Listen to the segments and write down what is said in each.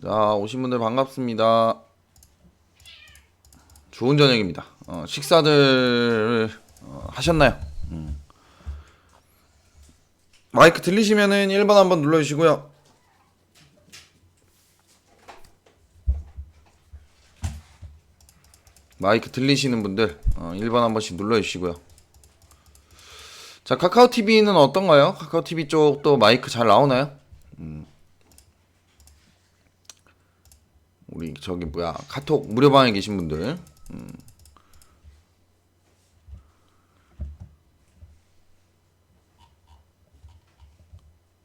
자, 오신 분들 반갑습니다. 좋은 저녁입니다. 식사들 하셨나요? 마이크 들리시면은 1번 한번 눌러주시고요. 마이크 들리시는 분들 1번 한 번씩 눌러주시고요. 자, 카카오TV는 어떤가요? 카카오TV 쪽도 마이크 잘 나오나요? 우리 저기 뭐야 카톡 무료방에 계신 분들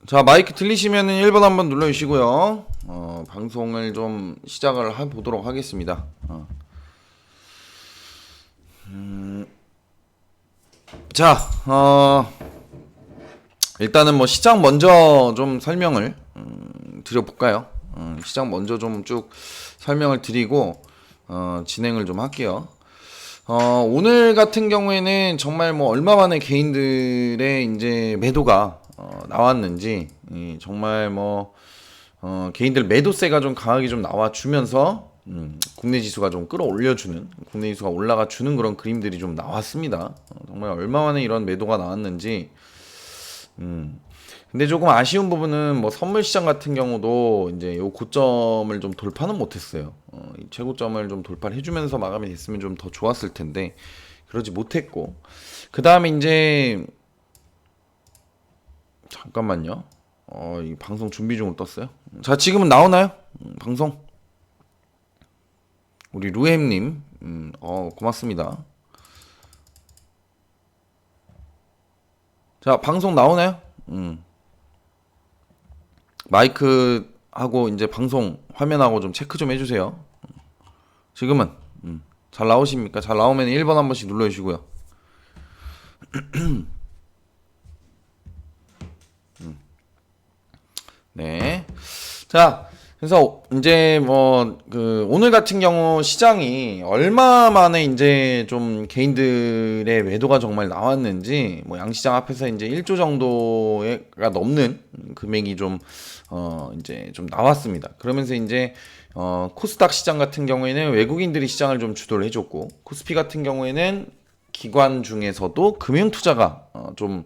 자, 마이크 들리시면은 1번 한번 눌러주시고요. 방송을 좀 시작을 해보도록 하겠습니다. 자, 일단은 뭐 시장 먼저 좀 설명을 드려볼까요? 시장 먼저 좀 쭉 설명을 드리고 진행을 좀 할게요. 오늘 같은 경우에는 정말 뭐 얼마 만에 개인들의 이제 매도가 나왔는지 정말 뭐 개인들 매도세가 좀 강하게 좀 나와주면서 국내 지수가 좀 끌어올려주는, 국내 지수가 올라가주는 그런 그림들이 좀 나왔습니다. 정말 얼마 만에 이런 매도가 나왔는지. 근데 조금 아쉬운 부분은 뭐 선물 시장 같은 경우도 이제 요 고점을 좀 돌파는 못했어요. 이 최고점을 좀 돌파를 해주면서 마감이 됐으면 좀 더 좋았을 텐데 그러지 못했고, 그 다음에 이제 잠깐만요. 이 방송 준비 중으로 떴어요. 자, 지금은 나오나요? 방송? 우리 루엠님, 고맙습니다. 자, 방송 나오나요? 마이크 하고 이제 방송 화면하고 좀 체크 좀 해주세요. 지금은 잘 나오십니까? 잘 나오면 1번 한 번씩 눌러주시고요. 네. 자, 그래서 이제 뭐 그 오늘 같은 경우 시장이 얼마 만에 이제 좀 개인들의 매도가 정말 나왔는지, 뭐 양시장 앞에서 이제 1조 정도가 넘는 금액이 좀 이제 좀 나왔습니다. 그러면서 이제 코스닥 시장 같은 경우에는 외국인들이 시장을 좀 주도를 해줬고, 코스피 같은 경우에는 기관 중에서도 금융 투자가 좀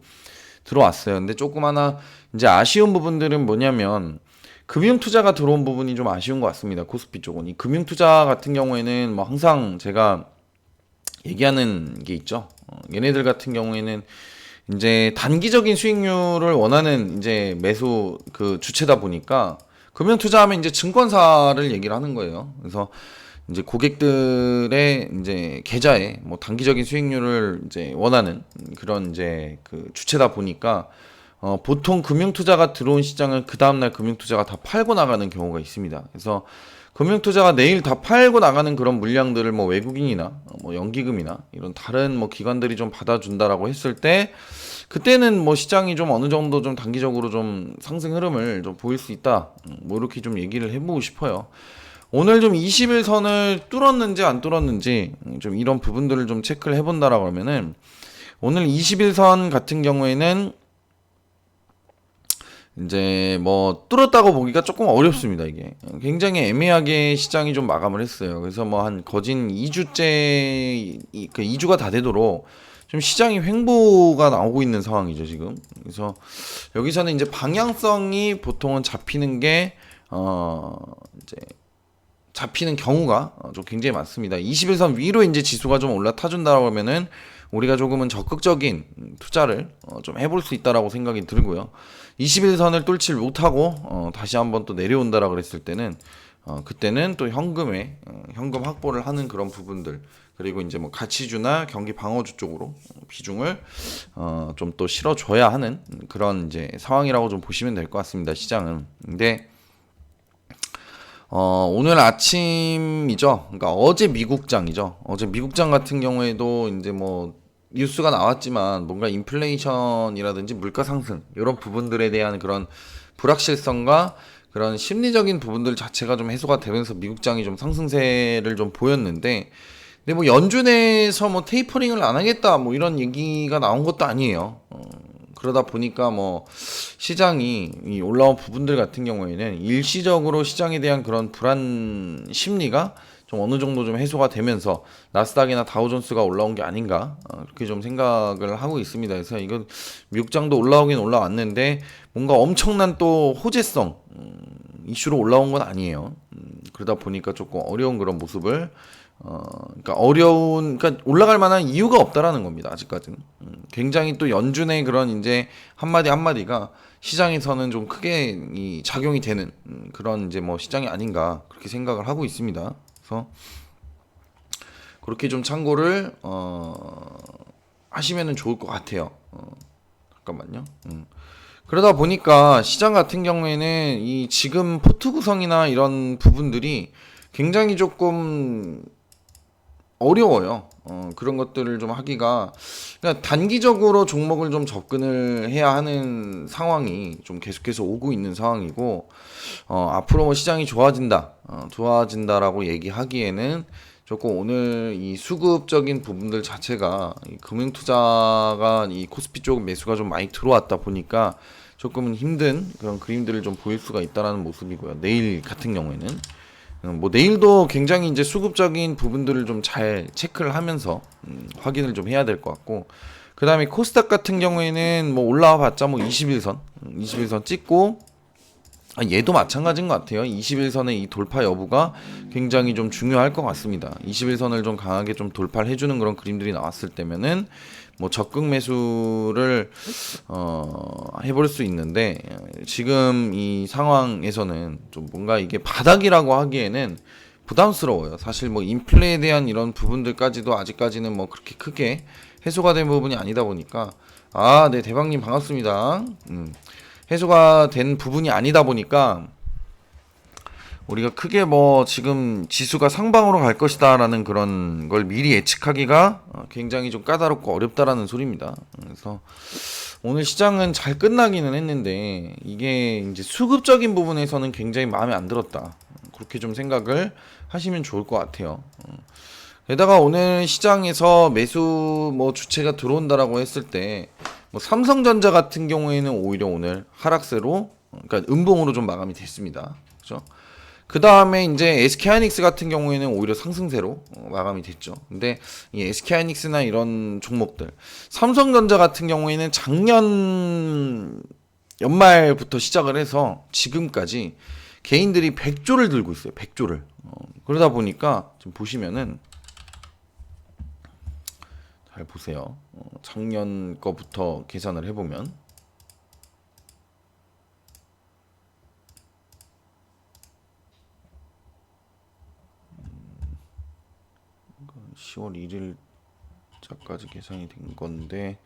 들어왔어요. 근데 조금 하나 이제 아쉬운 부분들은 뭐냐면, 금융 투자가 들어온 부분이 좀 아쉬운 것 같습니다. 코스피 쪽은. 이 금융 투자 같은 경우에는 뭐 항상 제가 얘기하는 게 있죠. 얘네들 같은 경우에는 이제 단기적인 수익률을 원하는 이제 매수 그 주체다 보니까, 금융 투자하면 이제 증권사를 얘기를 하는 거예요. 그래서 이제 고객들의 이제 계좌에 뭐 단기적인 수익률을 이제 원하는 그런 이제 그 주체다 보니까 보통 금융투자가 들어온 시장은 그 다음날 금융투자가 다 팔고 나가는 경우가 있습니다. 그래서 금융투자가 내일 다 팔고 나가는 그런 물량들을 뭐 외국인이나 뭐 연기금이나 이런 다른 뭐 기관들이 좀 받아준다라고 했을 때, 그때는 뭐 시장이 좀 어느 정도 좀 단기적으로 좀 상승 흐름을 좀 보일 수 있다. 뭐 이렇게 좀 얘기를 해보고 싶어요. 오늘 좀 21선을 뚫었는지 안 뚫었는지 좀 이런 부분들을 좀 체크를 해본다라고 하면은, 오늘 21선 같은 경우에는 이제 뭐 뚫었다고 보기가 조금 어렵습니다. 이게 굉장히 애매하게 시장이 좀 마감을 했어요. 그래서 뭐 한 거진 2주째, 그 2주가 다 되도록 좀 시장이 횡보가 나오고 있는 상황이죠, 지금. 그래서 여기서는 이제 방향성이 보통은 잡히는 게 이제 잡히는 경우가 좀 굉장히 많습니다. 21선 위로 이제 지수가 좀 올라타준다고 하면은 우리가 조금은 적극적인 투자를 좀 해볼 수 있다라고 생각이 들고요. 21선을 뚫지 못하고 다시 한번 또 내려온다라 그랬을 때는 그때는 또 현금에 현금 확보를 하는 그런 부분들, 그리고 이제 뭐 가치주나 경기 방어주 쪽으로 비중을 좀 또 실어줘야 하는 그런 이제 상황이라고 좀 보시면 될 것 같습니다. 시장은. 근데 오늘 아침이죠. 그러니까 어제 미국장이죠. 어제 미국장 같은 경우에도 이제 뭐 뉴스가 나왔지만 뭔가 인플레이션이라든지 물가 상승 이런 부분들에 대한 그런 불확실성과 그런 심리적인 부분들 자체가 좀 해소가 되면서 미국장이 좀 상승세를 좀 보였는데, 근데 뭐 연준에서 뭐 테이퍼링을 안 하겠다 뭐 이런 얘기가 나온 것도 아니에요. 그러다 보니까 뭐 시장이 이 올라온 부분들 같은 경우에는 일시적으로 시장에 대한 그런 불안 심리가 좀 어느 정도 좀 해소가 되면서 나스닥이나 다우존스가 올라온 게 아닌가 그렇게 좀 생각을 하고 있습니다. 그래서 이건 미국장도 올라오긴 올라왔는데 뭔가 엄청난 또 호재성 이슈로 올라온 건 아니에요. 그러다 보니까 조금 어려운 그런 모습을 그러니까 그러니까 올라갈 만한 이유가 없다라는 겁니다. 아직까지는. 굉장히 또 연준의 그런 이제 한마디 한마디가 시장에서는 좀 크게 이 작용이 되는 그런 이제 뭐 시장이 아닌가 그렇게 생각을 하고 있습니다. 그래서 그렇게 좀 참고를 하시면은 좋을 것 같아요. 잠깐만요. 그러다 보니까 시장 같은 경우에는 이 지금 포트 구성이나 이런 부분들이 굉장히 조금 어려워요. 그런 것들을 좀 하기가 그러니까 단기적으로 종목을 좀 접근을 해야 하는 상황이 좀 계속해서 오고 있는 상황이고 앞으로 뭐 시장이 좋아진다라고 얘기하기에는 조금 오늘 이 수급적인 부분들 자체가 이 금융투자가 이 코스피 쪽 매수가 좀 많이 들어왔다 보니까 조금은 힘든 그런 그림들을 좀 보일 수가 있다라는 모습이고요. 내일 같은 경우에는 뭐 내일도 굉장히 이제 수급적인 부분들을 좀 잘 체크를 하면서 확인을 좀 해야 될 것 같고 그 다음에 코스닥 같은 경우에는 뭐 올라와 봤자 뭐 21선 찍고 얘도 마찬가지인 것 같아요. 21선의 이 돌파 여부가 굉장히 좀 중요할 것 같습니다. 21선을 좀 강하게 좀 돌파를 해주는 그런 그림들이 나왔을 때면은 뭐 적극 매수를 해볼 수 있는데 지금 이 상황에서는 좀 뭔가 이게 바닥이라고 하기에는 부담스러워요. 사실 뭐 인플레에 대한 이런 부분들까지도 아직까지는 뭐 그렇게 크게 해소가 된 부분이 아니다 보니까 네 대박님 반갑습니다. 해소가 된 부분이 아니다 보니까 우리가 크게 뭐 지금 지수가 상방으로 갈 것이다라는 그런 걸 미리 예측하기가 굉장히 좀 까다롭고 어렵다라는 소리입니다. 그래서 오늘 시장은 잘 끝나기는 했는데 이게 이제 수급적인 부분에서는 굉장히 마음에 안 들었다. 그렇게 좀 생각을 하시면 좋을 것 같아요. 게다가 오늘 시장에서 매수 뭐 주체가 들어온다라고 했을 때 뭐 삼성전자 같은 경우에는 오히려 오늘 하락세로 그러니까 음봉으로 좀 마감이 됐습니다. 그렇죠? 그 다음에 이제 SK하이닉스 같은 경우에는 오히려 상승세로 마감이 됐죠. 근데 이 SK하이닉스나 이런 종목들, 삼성전자 같은 경우에는 작년 연말부터 시작을 해서 지금까지 개인들이 100조를 들고 있어요. 100조를. 그러다 보니까 지금 보시면은 잘 보세요. 작년 거부터 계산을 해보면 10월 1일자까지 계산이 된 건데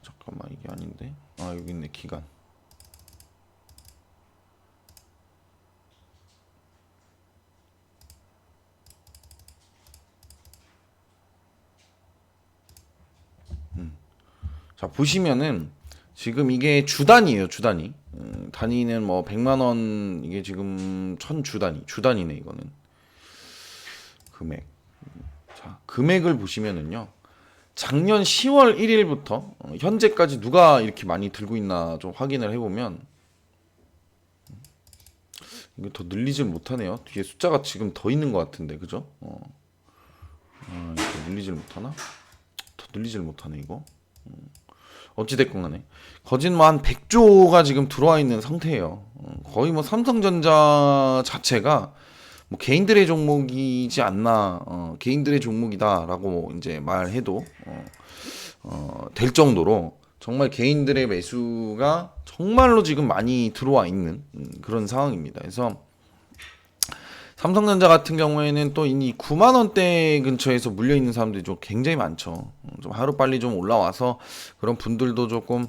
잠깐만 이게 아닌데 여기 있네 기간 '자 보시면은 지금 이게 주 단위예요 주 단위 단위는 뭐 100만원 이게 지금 1000주 단위네 이거는 금액 자 금액을 보시면은요 작년 10월 1일부터 현재까지 누가 이렇게 많이 들고 있나 좀 확인을 해보면 이거 더 늘리질 못하네요. 뒤에 숫자가 지금 더 있는 것 같은데 그죠? 이거 늘리질 못하나? 더 늘리질 못하네 이거. 어찌됐건 간에 거진 뭐 한 100조가 지금 들어와 있는 상태예요. 거의 뭐 삼성전자 자체가 뭐 개인들의 종목이지 않나 개인들의 종목이다라고 이제 말해도 될 정도로 정말 개인들의 매수가 정말로 지금 많이 들어와 있는 그런 상황입니다. 그래서 삼성전자 같은 경우에는 또 이미 9만 원대 근처에서 물려 있는 사람들이 좀 굉장히 많죠. 좀 하루 빨리 좀 올라와서 그런 분들도 조금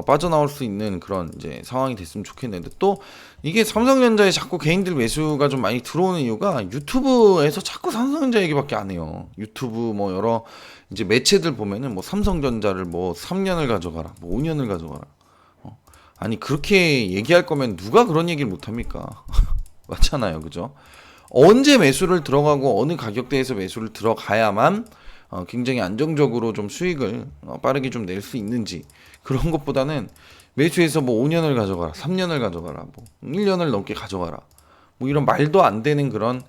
빠져나올 수 있는 그런 이제 상황이 됐으면 좋겠는데 또 이게 삼성전자에 자꾸 개인들 매수가 좀 많이 들어오는 이유가 유튜브에서 자꾸 삼성전자 얘기밖에 안 해요. 유튜브 뭐 여러 이제 매체들 보면은 뭐 삼성전자를 뭐 3년을 가져가라, 뭐 5년을 가져가라. 아니 그렇게 얘기할 거면 누가 그런 얘기를 못 합니까? 맞잖아요, 그죠? 언제 매수를 들어가고 어느 가격대에서 매수를 들어가야만 굉장히 안정적으로 좀 수익을 빠르게 좀 낼 수 있는지, 그런 것보다는 매수해서 뭐 5년을 가져가라, 3년을 가져가라, 뭐 1년을 넘게 가져가라, 뭐 이런 말도 안 되는 그런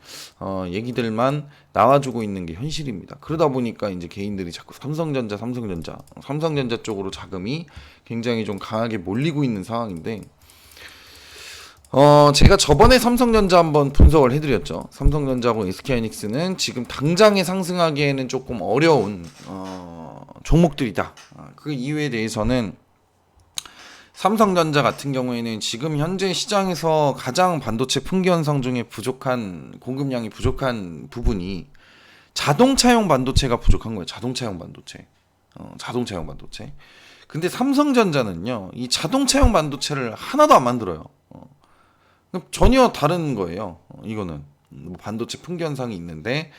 얘기들만 나와주고 있는 게 현실입니다. 그러다 보니까 이제 개인들이 자꾸 삼성전자 쪽으로 자금이 굉장히 좀 강하게 몰리고 있는 상황인데, 제가 저번에 삼성전자 한번 분석을 해드렸죠. 삼성전자하고 SK하이닉스는 지금 당장에 상승하기에는 조금 어려운 종목들이다. 그 이유에 대해서는 삼성전자 같은 경우에는 지금 현재 시장에서 가장 반도체 품귀 현상 중에 부족한, 공급량이 부족한 부분이 자동차용 반도체가 부족한 거예요. 자동차용 반도체. 자동차용 반도체. 근데 삼성전자는요, 이 자동차용 반도체를 하나도 안 만들어요. 전혀 다른 거예요. 이거는 뭐 반도체 품귀 현상이 있는데,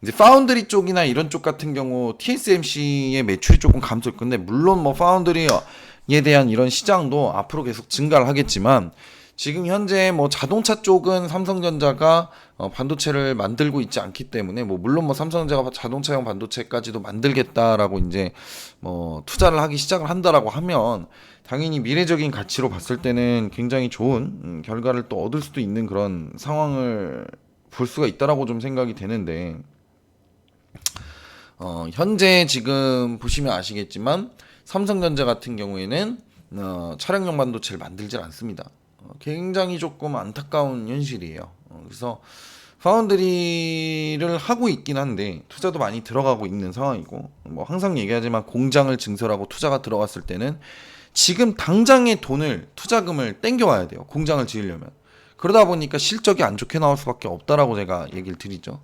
이제 파운드리 쪽이나 이런 쪽 같은 경우 TSMC의 매출이 조금 감소했고, 근데 물론 뭐 파운드리에 대한 이런 시장도 앞으로 계속 증가를 하겠지만, 지금 현재 뭐 자동차 쪽은 삼성전자가 반도체를 만들고 있지 않기 때문에, 뭐 물론 뭐 삼성전자가 자동차용 반도체까지도 만들겠다라고 이제 뭐 투자를 하기 시작을 한다라고 하면, 당연히 미래적인 가치로 봤을 때는 굉장히 좋은 결과를 또 얻을 수도 있는 그런 상황을 볼 수가 있다라고 좀 생각이 되는데, 현재 지금 보시면 아시겠지만 삼성전자 같은 경우에는 차량용 반도체를 만들질 않습니다. 굉장히 조금 안타까운 현실이에요. 그래서 파운드리를 하고 있긴 한데 투자도 많이 들어가고 있는 상황이고, 뭐 항상 얘기하지만 공장을 증설하고 투자가 들어갔을 때는 지금 당장의 돈을, 투자금을 땡겨와야 돼요. 공장을 지으려면. 그러다 보니까 실적이 안 좋게 나올 수밖에 없다라고 제가 얘기를 드리죠.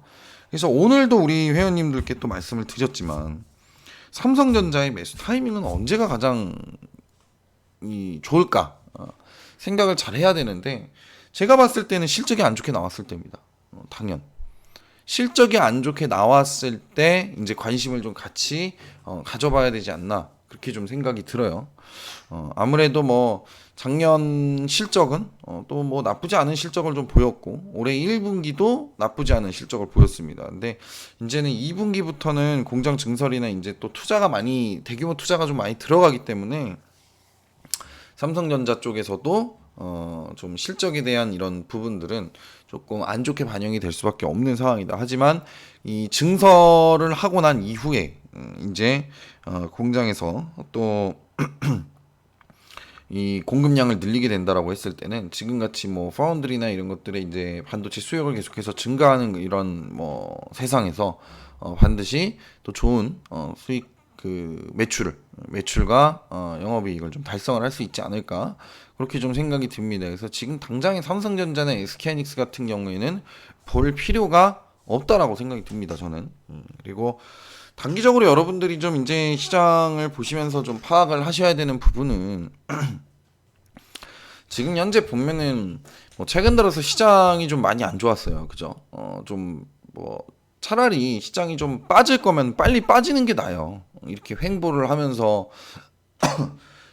그래서 오늘도 우리 회원님들께 또 말씀을 드렸지만, 삼성전자의 매수 타이밍은 언제가 가장 좋을까 생각을 잘 해야 되는데, 제가 봤을 때는 실적이 안 좋게 나왔을 때입니다. 당연. 실적이 안 좋게 나왔을 때 이제 관심을 좀 같이 가져봐야 되지 않나, 그렇게 좀 생각이 들어요. 아무래도 뭐 작년 실적은 또 뭐 나쁘지 않은 실적을 좀 보였고, 올해 1분기도 나쁘지 않은 실적을 보였습니다. 근데 이제는 2분기부터는 공장 증설이나 이제 또 투자가 많이, 대규모 투자가 좀 많이 들어가기 때문에 삼성전자 쪽에서도 좀 실적에 대한 이런 부분들은 조금 안 좋게 반영이 될 수밖에 없는 상황이다. 하지만 이 증설을 하고 난 이후에 이제 공장에서 또 이 공급량을 늘리게 된다라고 했을 때는, 지금같이 뭐 파운드리나 이런 것들의 이제 반도체 수요를 계속해서 증가하는 이런 뭐 세상에서 반드시 또 좋은 수익, 그 매출과 영업이익을 좀 달성을 할 수 있지 않을까, 그렇게 좀 생각이 듭니다. 그래서 지금 당장의 삼성전자나 SK하이닉스 같은 경우에는 볼 필요가 없다라고 생각이 듭니다, 저는. 그리고 단기적으로 여러분들이 좀 이제 시장을 보시면서 좀 파악을 하셔야 되는 부분은 지금 현재 보면은 뭐 최근 들어서 시장이 좀 많이 안 좋았어요. 그죠? 좀 뭐 차라리 시장이 좀 빠질 거면 빨리 빠지는 게 나아요. 이렇게 횡보를 하면서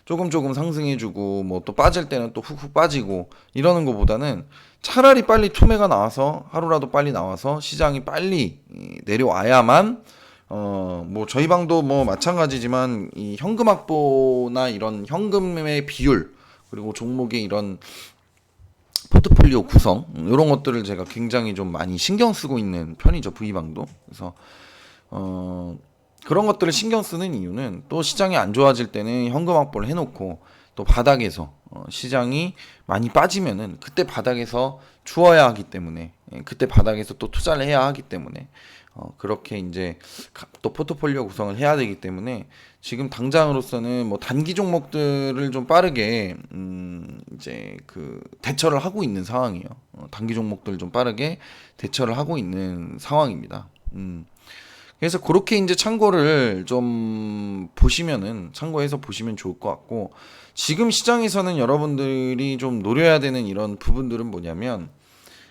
조금 상승해주고, 뭐 또 빠질 때는 또 훅훅 빠지고 이러는 것보다는 차라리 빨리 투매가 나와서, 하루라도 빨리 나와서 시장이 빨리 내려와야만, 뭐 저희 방도 뭐 마찬가지지만 이 현금 확보나 이런 현금의 비율, 그리고 종목의 이런 포트폴리오 구성, 이런 것들을 제가 굉장히 좀 많이 신경 쓰고 있는 편이죠, V방도. 그래서 그런 것들을 신경 쓰는 이유는, 또 시장이 안 좋아질 때는 현금 확보를 해놓고, 또 바닥에서 시장이 많이 빠지면은 그때 바닥에서 주어야 하기 때문에, 그때 바닥에서 또 투자를 해야 하기 때문에, 그렇게 이제 또 포트폴리오 구성을 해야 되기 때문에, 지금 당장으로서는 뭐 단기 종목들을 좀 빠르게 이제 그 대처를 하고 있는 상황이에요. 단기 종목들 좀 빠르게 대처를 하고 있는 상황입니다. 그래서 그렇게 이제 참고를 좀 보시면은, 참고해서 보시면 좋을 것 같고, 지금 시장에서는 여러분들이 좀 노려야 되는 이런 부분들은 뭐냐면,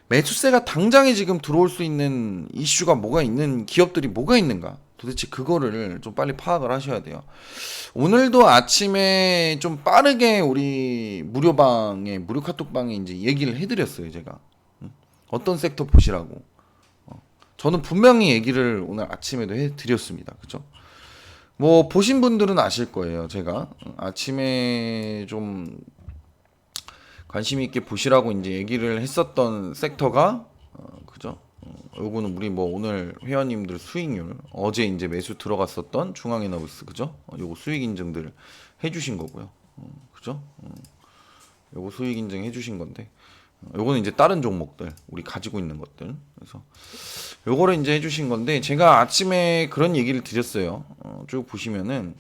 매수세가 당장에 지금 들어올 수 있는 이슈가 뭐가 있는, 기업들이 뭐가 있는가, 도대체 그거를 좀 빨리 파악을 하셔야 돼요. 오늘도 아침에 좀 빠르게 우리 무료 카톡방에 이제 얘기를 해드렸어요, 제가. 어떤 섹터 보시라고. 저는 분명히 얘기를 오늘 아침에도 해드렸습니다. 그죠? 뭐 보신 분들은 아실 거예요. 제가 아침에 좀 관심 있게 보시라고 이제 얘기를 했었던 섹터가 그죠? 요거는 우리 뭐 오늘 회원님들 수익률 어제 이제 매수 들어갔었던 중앙에너비스 그죠? 요거 수익 인증들 해주신 거고요. 그죠? 요거 수익 인증 해주신 건데 요거는 이제 다른 종목들 우리 가지고 있는 것들 그래서 요거를 이제 해주신 건데 제가 아침에 그런 얘기를 드렸어요. 쭉 보시면은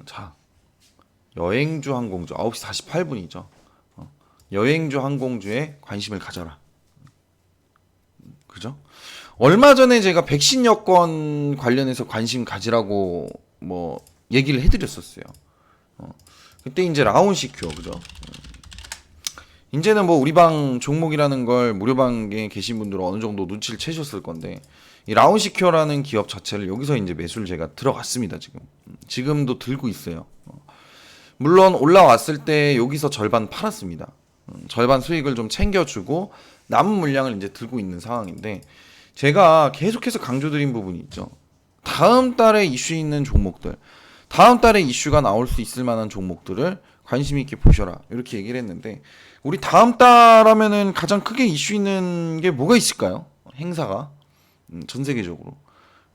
자 여행주 항공주 9시 48분이죠. 여행주 항공주에 관심을 가져라. 그죠? 얼마 전에 제가 백신 여권 관련해서 관심 가지라고 뭐 얘기를 해드렸었어요. 그때 이제 라운시큐어 그죠? 이제는 뭐 우리 방 종목이라는 걸 무료방에 계신 분들은 어느 정도 눈치를 채셨을 건데 이 라운시큐어라는 기업 자체를 여기서 이제 매수를 제가 들어갔습니다. 지금도 들고 있어요. 물론 올라왔을 때 여기서 절반 팔았습니다. 절반 수익을 좀 챙겨주고 남은 물량을 이제 들고 있는 상황인데 제가 계속해서 강조드린 부분이 있죠. 다음 달에 이슈 있는 종목들, 다음 달에 이슈가 나올 수 있을 만한 종목들을 관심 있게 보셔라 이렇게 얘기를 했는데 우리 다음 달 하면은 가장 크게 이슈 있는 게 뭐가 있을까요? 행사가 전 세계적으로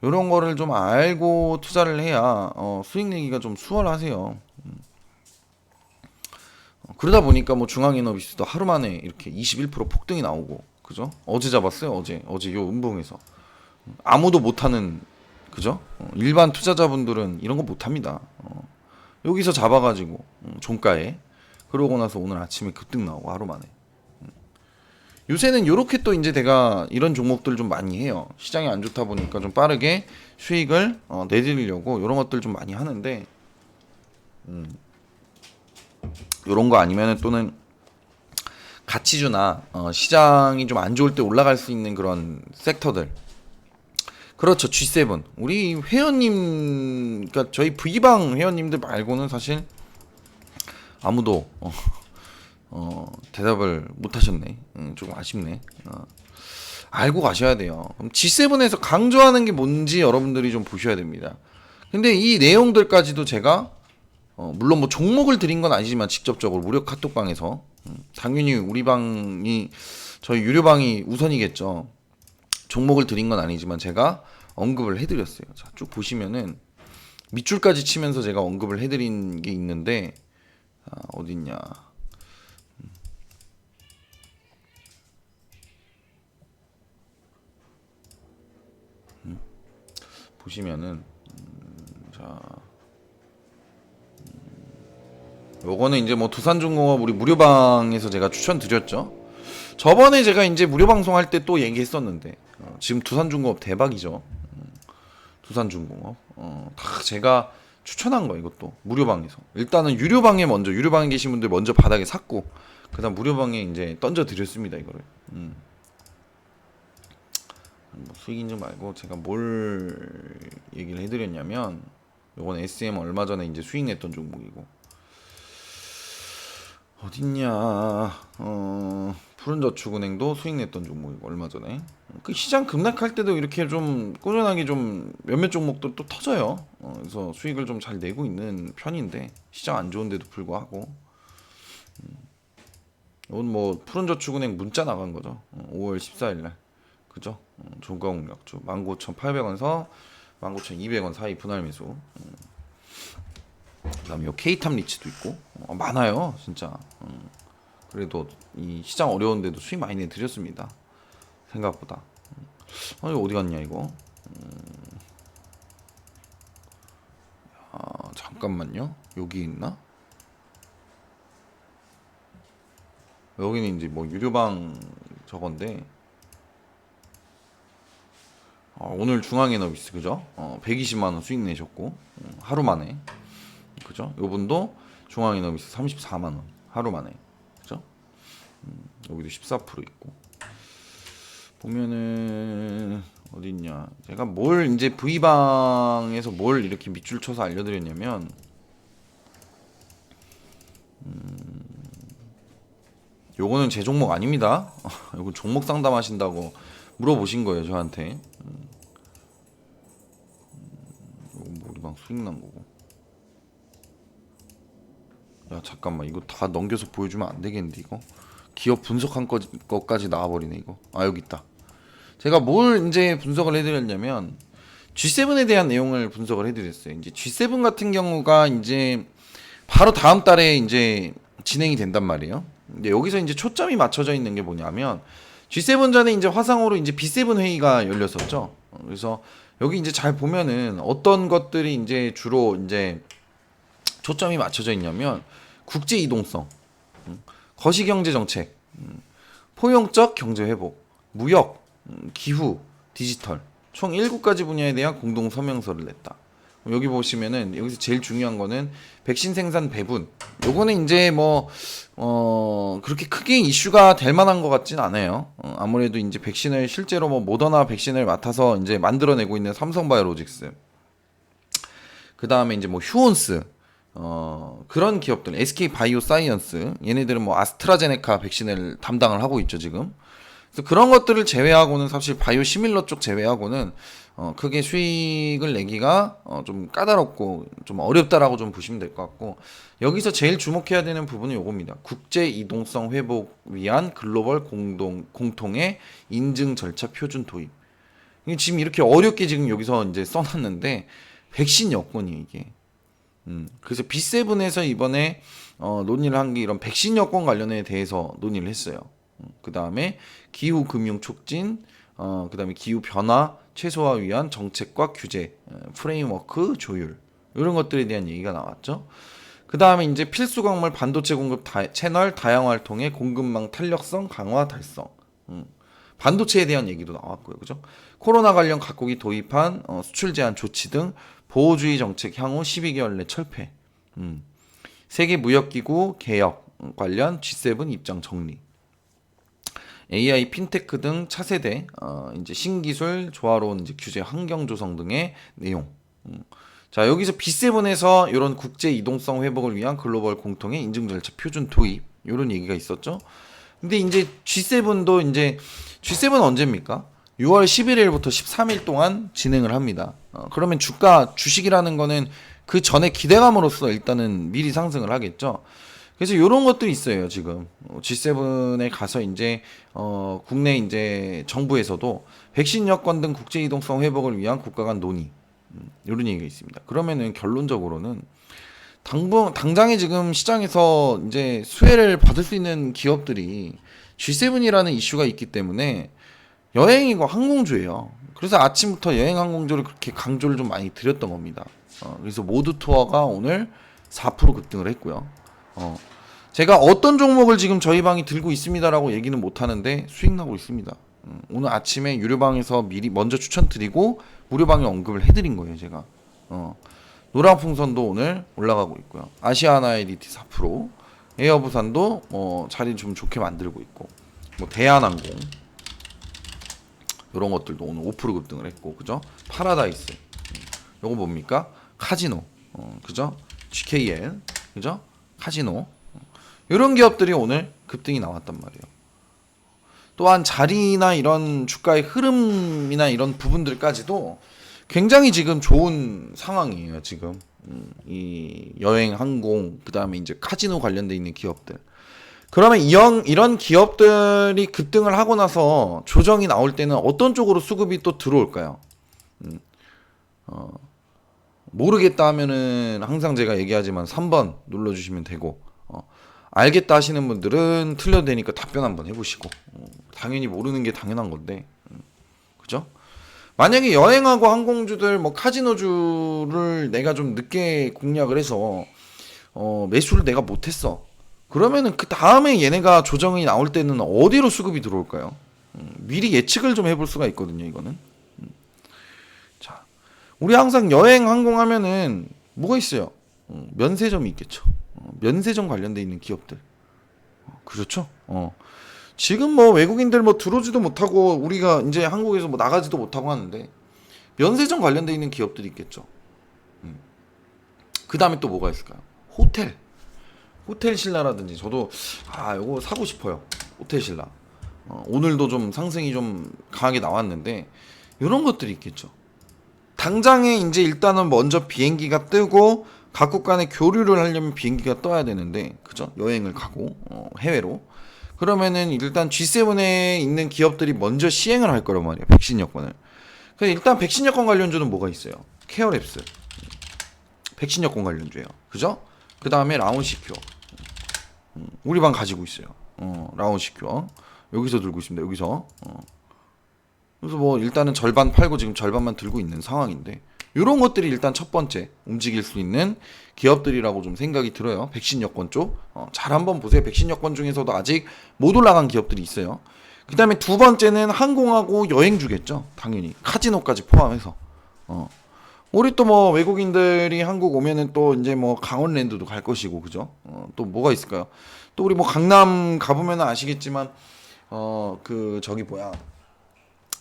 이런 거를 좀 알고 투자를 해야 수익 내기가 좀 수월하세요. 그러다 보니까 뭐 중앙에너비스도 하루 만에 이렇게 21% 폭등이 나오고 그죠? 어제 잡았어요. 어제 요 음봉에서 아무도 못하는 그죠? 일반 투자자분들은 이런 거 못합니다. 여기서 잡아가지고 종가에 그러고 나서 오늘 아침에 급등 나오고 하루 만에 요새는 요렇게 또 이제 내가 이런 종목들 좀 많이 해요. 시장이 안 좋다 보니까 좀 빠르게 수익을 내드리려고 이런 것들 좀 많이 하는데 요런 거 아니면은 또는 가치주나 시장이 좀 안 좋을 때 올라갈 수 있는 그런 섹터들 그렇죠. G7 우리 회원님 그러니까 저희 V방 회원님들 말고는 사실 아무도 대답을 못 하셨네. 조금 아쉽네. 알고 가셔야 돼요. 그럼 G7에서 강조하는 게 뭔지 여러분들이 좀 보셔야 됩니다. 근데 이 내용들까지도 제가 물론 뭐 종목을 드린 건 아니지만 직접적으로 무료 카톡방에서 당연히 우리 방이 저희 유료방이 우선이겠죠. 종목을 드린 건 아니지만 제가 언급을 해드렸어요. 자, 쭉 보시면은 밑줄까지 치면서 제가 언급을 해드린 게 있는데 어딨냐? 보시면은 자. 요거는 이제 뭐 두산중공업 우리 무료방에서 제가 추천드렸죠. 저번에 제가 이제 무료 방송할 때 또 얘기했었는데 지금 두산중공업 대박이죠. 두산중공업 다 제가 추천한 거 이것도 무료방에서 일단은 유료방에 먼저 유료방에 계신 분들 먼저 바닥에 샀고 그다음 무료방에 이제 던져 드렸습니다 이거를. 뭐 수익 인증 말고 제가 뭘 얘기를 해드렸냐면 요건 SM 얼마 전에 이제 수익 냈던 종목이고. 어딨냐 푸른저축은행도 수익 냈던 종목이고 얼마 전에 그 시장 급락할 때도 이렇게 좀 꾸준하게 좀 몇몇 종목들 또 터져요. 그래서 수익을 좀 잘 내고 있는 편인데 시장 안 좋은데도 불구하고 이건 뭐 푸른저축은행 문자 나간 거죠. 5월 14일날 그죠? 종가공략주 19,800원에서 19,200원 사이 분할 매수. 그다음에 요 K탑 리츠도 있고 많아요 진짜. 그래도 이 시장 어려운데도 수익 많이 내드렸습니다 생각보다. 이거 어디 갔냐 이거. 잠깐만요 여기 있나. 여기는 이제 뭐 유료방 저건데 오늘 중앙에너비스 그죠? 120만원 수익 내셨고 하루 만에 그죠? 요분도 중앙에너비스 34만원 하루 만에 그죠? 여기도 14% 있고 보면은 어딨냐 제가 뭘 이제 V방에서 뭘 이렇게 밑줄 쳐서 알려드렸냐면 요거는 제 종목 아닙니다. 요거 종목 상담하신다고 물어보신 거예요 저한테. 요거 뭐 우리방 수익 난 거고. 야 잠깐만 이거 다 넘겨서 보여주면 안 되겠는데 이거. 기업 분석한 것까지 나와버리네 이거. 아 여기 있다. 제가 뭘 이제 분석을 해드렸냐면 G7에 대한 내용을 분석을 해드렸어요. 이제 G7 같은 경우가 이제 바로 다음 달에 이제 진행이 된단 말이에요. 근데 여기서 이제 초점이 맞춰져 있는 게 뭐냐면 G7 전에 이제 화상으로 이제 B7 회의가 열렸었죠. 그래서 여기 이제 잘 보면은 어떤 것들이 이제 주로 이제 초점이 맞춰져 있냐면 국제 이동성, 거시경제 정책, 포용적 경제 회복, 무역, 기후, 디지털 총 7가지 분야에 대한 공동 서명서를 냈다. 여기 보시면은 여기서 제일 중요한 거는 백신 생산 배분. 요거는 이제 뭐 그렇게 크게 이슈가 될 만한 것 같진 않아요. 아무래도 이제 백신을 실제로 뭐 모더나 백신을 맡아서 이제 만들어내고 있는 삼성바이오로직스. 그 다음에 이제 뭐 휴온스. 그런 기업들, SK 바이오사이언스, 얘네들은 뭐 아스트라제네카 백신을 담당을 하고 있죠 지금. 그래서 그런 것들을 제외하고는 사실 바이오 시밀러 쪽 제외하고는 크게 수익을 내기가 좀 까다롭고 좀 어렵다라고 좀 보시면 될 것 같고, 여기서 제일 주목해야 되는 부분은 요겁니다. 국제 이동성 회복 위한 글로벌 공통의 인증 절차 표준 도입. 이게 지금 이렇게 어렵게 지금 여기서 이제 써놨는데 백신 여건이에요 이게. 그래서 B7에서 이번에 논의를 한 게 이런 백신 여건 관련에 대해서 논의를 했어요. 그 다음에 기후 금융 촉진, 그 다음에 기후 변화 최소화 위한 정책과 규제, 프레임워크 조율, 이런 것들에 대한 얘기가 나왔죠. 그 다음에 이제 필수 광물 반도체 공급 채널 다양화를 통해 공급망 탄력성 강화 달성. 반도체에 대한 얘기도 나왔고요, 그죠? 코로나 관련 각국이 도입한 수출 제한 조치 등 보호주의 정책 향후 12개월 내 철폐. 세계 무역기구 개혁 관련 G7 입장 정리. AI, 핀테크 등 차세대 이제 신기술, 조화로운 이제 규제 환경 조성 등의 내용. 자, 여기서 B7에서 이런 국제 이동성 회복을 위한 글로벌 공통의 인증 절차 표준 도입, 이런 얘기가 있었죠. 근데 이제 G7도 이제 G7 언제입니까? 6월 11일부터 13일 동안 진행을 합니다. 그러면 주식이라는 거는 그 전에 기대감으로써 일단은 미리 상승을 하겠죠. 그래서 이런 것들이 있어요 지금. G7에 가서 이제 국내 이제 정부에서도 백신 여건 등 국제 이동성 회복을 위한 국가 간 논의, 이런 얘기가 있습니다. 그러면은 결론적으로는 당장에 지금 시장에서 이제 수혜를 받을 수 있는 기업들이 G7이라는 이슈가 있기 때문에 여행이고 항공주예요. 그래서 아침부터 여행 항공주를 그렇게 강조를 좀 많이 드렸던 겁니다. 그래서 모두 투어가 오늘 4% 급등을 했고요. 제가 어떤 종목을 지금 저희 방이 들고 있습니다라고 얘기는 못 하는데 수익 나고 있습니다. 오늘 아침에 유료방에서 미리 먼저 추천드리고 무료방에 언급을 해드린 거예요 제가. 노랑풍선도 오늘 올라가고 있고요. 아시아나 에디티 4%, 에어부산도 자리 좀 좋게 만들고 있고, 뭐 대한항공 이런 것들도 오늘 5% 급등을 했고, 그죠? 파라다이스, 요거 뭡니까? 카지노, 그죠? GKN, 그죠? 카지노, 이런 기업들이 오늘 급등이 나왔단 말이에요. 또한 자리나 이런 주가의 흐름이나 이런 부분들까지도 굉장히 지금 좋은 상황이에요 지금. 이 여행, 항공, 그 다음에 이제 카지노 관련돼 있는 기업들. 그러면 이런 기업들이 급등을 하고 나서 조정이 나올 때는 어떤 쪽으로 수급이 또 들어올까요? 모르겠다 하면은 항상 제가 얘기하지만 3번 눌러주시면 되고, 알겠다 하시는 분들은 틀려도 되니까 답변 한번 해보시고, 당연히 모르는 게 당연한 건데, 그죠? 만약에 여행하고 항공주들, 뭐 카지노주를 내가 좀 늦게 공략을 해서 매수를 내가 못했어. 그러면은 그 다음에 얘네가 조정이 나올 때는 어디로 수급이 들어올까요? 미리 예측을 좀 해볼 수가 있거든요, 이거는. 자, 우리 항상 여행 항공 하면은 뭐가 있어요? 면세점이 있겠죠. 면세점 관련돼 있는 기업들. 그렇죠? 지금 뭐 외국인들 뭐 들어오지도 못하고 우리가 이제 한국에서 뭐 나가지도 못하고 하는데 면세점 관련돼 있는 기업들이 있겠죠. 그 다음에 또 뭐가 있을까요? 호텔. 호텔 신라라든지 저도 요거 사고 싶어요. 호텔 신라. 오늘도 좀 상승이 좀 강하게 나왔는데 이런 것들이 있겠죠. 당장에 이제 일단은 먼저 비행기가 뜨고 각국 간에 교류를 하려면 비행기가 떠야 되는데, 그죠? 여행을 가고 해외로. 그러면은 일단 G7에 있는 기업들이 먼저 시행을 할 거란 말이에요. 백신 여권을. 그래서 일단 백신 여권 관련주는 뭐가 있어요? 케어랩스. 백신 여권 관련주예요. 그죠? 그 다음에 라운시큐어. 우리 방 가지고 있어요. 라운시큐어. 여기서 들고 있습니다. 여기서. 그래서 뭐 일단은 절반 팔고 지금 절반만 들고 있는 상황인데, 이런 것들이 일단 첫 번째 움직일 수 있는 기업들이라고 좀 생각이 들어요. 백신 여권 쪽. 잘 한번 보세요. 백신 여권 중에서도 아직 못 올라간 기업들이 있어요. 그 다음에 두 번째는 항공하고 여행주겠죠. 당연히. 카지노까지 포함해서. 우리 또 뭐 외국인들이 한국 오면은 또 이제 뭐 강원랜드도 갈 것이고, 그죠? 또 뭐가 있을까요? 또 우리 뭐 강남 가보면은 아시겠지만, 저기 뭐야.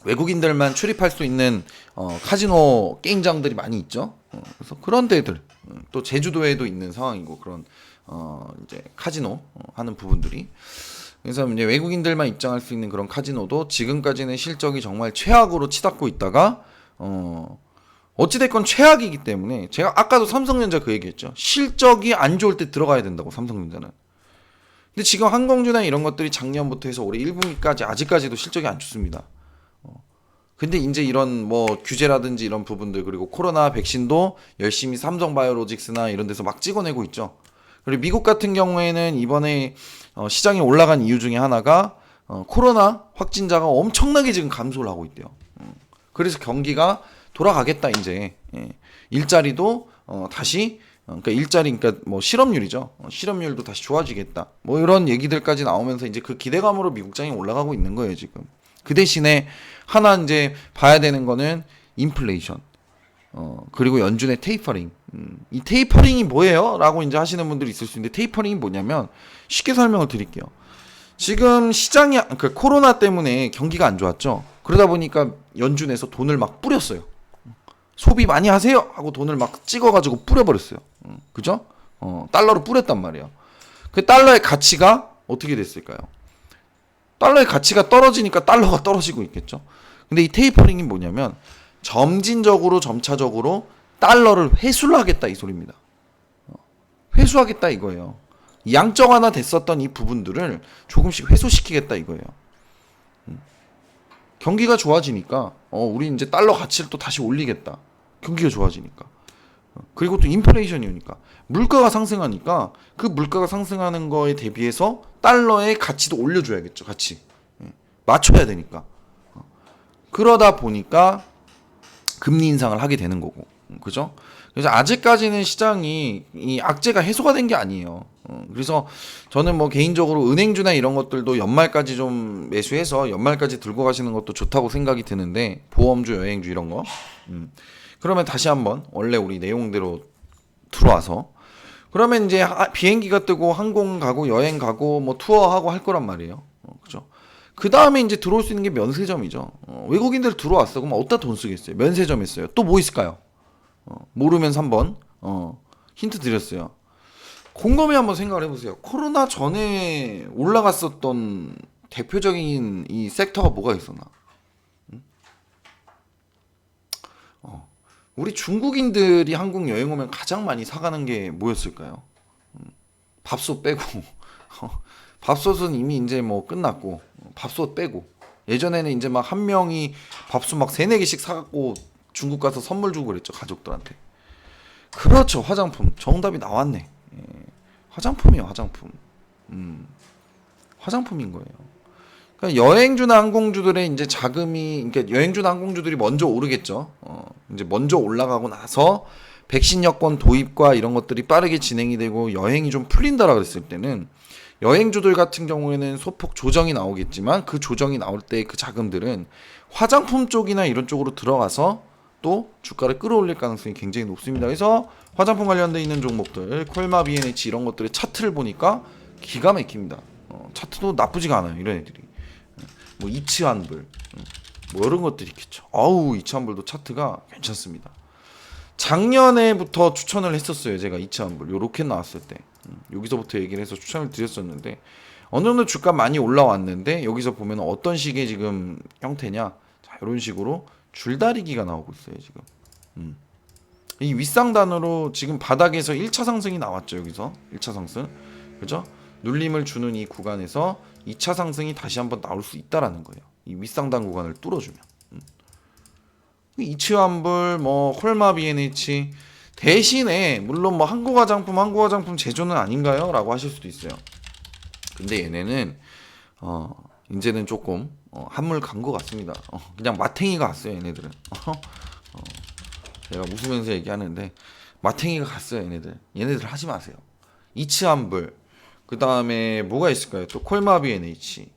외국인들만 출입할 수 있는 카지노 게임장들이 많이 있죠. 그래서 그런 데들, 또 제주도에도 있는 상황이고, 그런 이제 카지노 하는 부분들이. 그래서 이제 외국인들만 입장할 수 있는 그런 카지노도 지금까지는 실적이 정말 최악으로 치닫고 있다가 어찌됐건 최악이기 때문에, 제가 아까도 삼성전자 그 얘기했죠. 실적이 안 좋을 때 들어가야 된다고, 삼성전자는. 근데 지금 항공주나 이런 것들이 작년부터 해서 올해 1분기까지 아직까지도 실적이 안 좋습니다. 근데 이제 이런 뭐 규제라든지 이런 부분들, 그리고 코로나 백신도 열심히 삼성바이오로직스나 이런 데서 막 찍어내고 있죠. 그리고 미국 같은 경우에는 이번에 시장이 올라간 이유 중에 하나가 코로나 확진자가 엄청나게 지금 감소를 하고 있대요. 그래서 경기가 돌아가겠다 이제. 일자리도 다시, 그러니까 일자리, 그러니까 뭐 실업률이죠. 실업률도 다시 좋아지겠다. 뭐 이런 얘기들까지 나오면서 이제 그 기대감으로 미국장이 올라가고 있는 거예요 지금. 그 대신에 하나 이제 봐야 되는 거는 인플레이션, 그리고 연준의 테이퍼링. 이 테이퍼링이 뭐예요? 라고 이제 하시는 분들이 있을 수 있는데, 테이퍼링이 뭐냐면 쉽게 설명을 드릴게요. 지금 시장이 그 코로나 때문에 경기가 안 좋았죠. 그러다 보니까 연준에서 돈을 막 뿌렸어요. 소비 많이 하세요 하고 돈을 막 찍어가지고 뿌려버렸어요. 그죠? 달러로 뿌렸단 말이에요. 그 달러의 가치가 어떻게 됐을까요? 달러의 가치가 떨어지니까 달러가 떨어지고 있겠죠. 근데 이 테이퍼링이 뭐냐면 점진적으로 점차적으로 달러를 회수를 하겠다 이 소리입니다. 회수하겠다 이거예요. 양적완화 됐었던 이 부분들을 조금씩 회수시키겠다 이거예요. 경기가 좋아지니까 우리 이제 달러 가치를 또 다시 올리겠다. 경기가 좋아지니까. 그리고 또 인플레이션이 오니까 물가가 상승하니까 그 물가가 상승하는 거에 대비해서 달러의 가치도 올려줘야겠죠. 같이 맞춰야 되니까. 그러다 보니까 금리 인상을 하게 되는 거고, 그죠? 그래서 아직까지는 시장이 이 악재가 해소가 된 게 아니에요. 그래서 저는 뭐 개인적으로 은행주나 이런 것들도 연말까지 좀 매수해서 연말까지 들고 가시는 것도 좋다고 생각이 드는데, 보험주, 여행주 이런 거. 그러면 다시 한번 원래 우리 내용대로 들어와서, 그러면 이제 비행기가 뜨고 항공 가고 여행 가고 뭐 투어하고 할 거란 말이에요. 그죠? 그 다음에 이제 들어올 수 있는 게 면세점이죠. 외국인들 들어왔어. 그럼 어디다 돈 쓰겠어요? 면세점 했어요. 또 뭐 있을까요? 모르면서 한번 힌트 드렸어요. 곰곰이 한번 생각을 해보세요. 코로나 전에 올라갔었던 대표적인 이 섹터가 뭐가 있었나? 우리 중국인들이 한국 여행 오면 가장 많이 사가는 게 뭐였을까요? 밥솥 빼고. 밥솥은 이미 이제 뭐 끝났고, 밥솥 빼고. 예전에는 이제 막 한 명이 밥솥 막 3-4개씩 사갖고 중국 가서 선물 주고 그랬죠, 가족들한테. 그렇죠, 화장품. 정답이 나왔네. 화장품이에요, 화장품. 화장품인 거예요. 그러니까 여행주나 항공주들의 이제 자금이, 그러니까 여행주나 항공주들이 먼저 오르겠죠. 이제 먼저 올라가고 나서 백신 여권 도입과 이런 것들이 빠르게 진행이 되고 여행이 좀 풀린다라 그랬을 때는, 여행주들 같은 경우에는 소폭 조정이 나오겠지만 그 조정이 나올 때 그 자금들은 화장품 쪽이나 이런 쪽으로 들어가서 또 주가를 끌어올릴 가능성이 굉장히 높습니다. 그래서 화장품 관련돼 있는 종목들, 콜마, B&H 이런 것들의 차트를 보니까 기가 막힙니다. 차트도 나쁘지가 않아요, 이런 애들이. 뭐 이치환불, 뭐 이런 것들이 있겠죠. 아우, 이치환불도 차트가 괜찮습니다. 작년에부터 추천을 했었어요. 제가 이차한불 요 로켓 나왔을 때 여기서부터 얘기를 해서 추천을 드렸었는데 어느 정도 주가 많이 올라왔는데 여기서 보면 어떤 식의 지금 형태냐, 자 이런 식으로 줄다리기가 나오고 있어요 지금. 이 윗상단으로 지금 바닥에서 1차 상승이 나왔죠. 여기서 1차 상승, 그죠? 눌림을 주는 이 구간에서 2차 상승이 다시 한번 나올 수 있다라는 거예요. 이 윗상단 구간을 뚫어주면. 이치환불, 뭐 콜마 BNH 대신에 물론 뭐 한국화장품 제조는 아닌가요? 라고 하실 수도 있어요. 근데 얘네는 이제는 조금 한물 간 것 같습니다. 그냥 마탱이가 갔어요. 얘네들은. 제가 웃으면서 얘기하는데 마탱이가 갔어요. 얘네들 하지 마세요. 이치환불, 그 다음에 뭐가 있을까요? 또 콜마 BNH,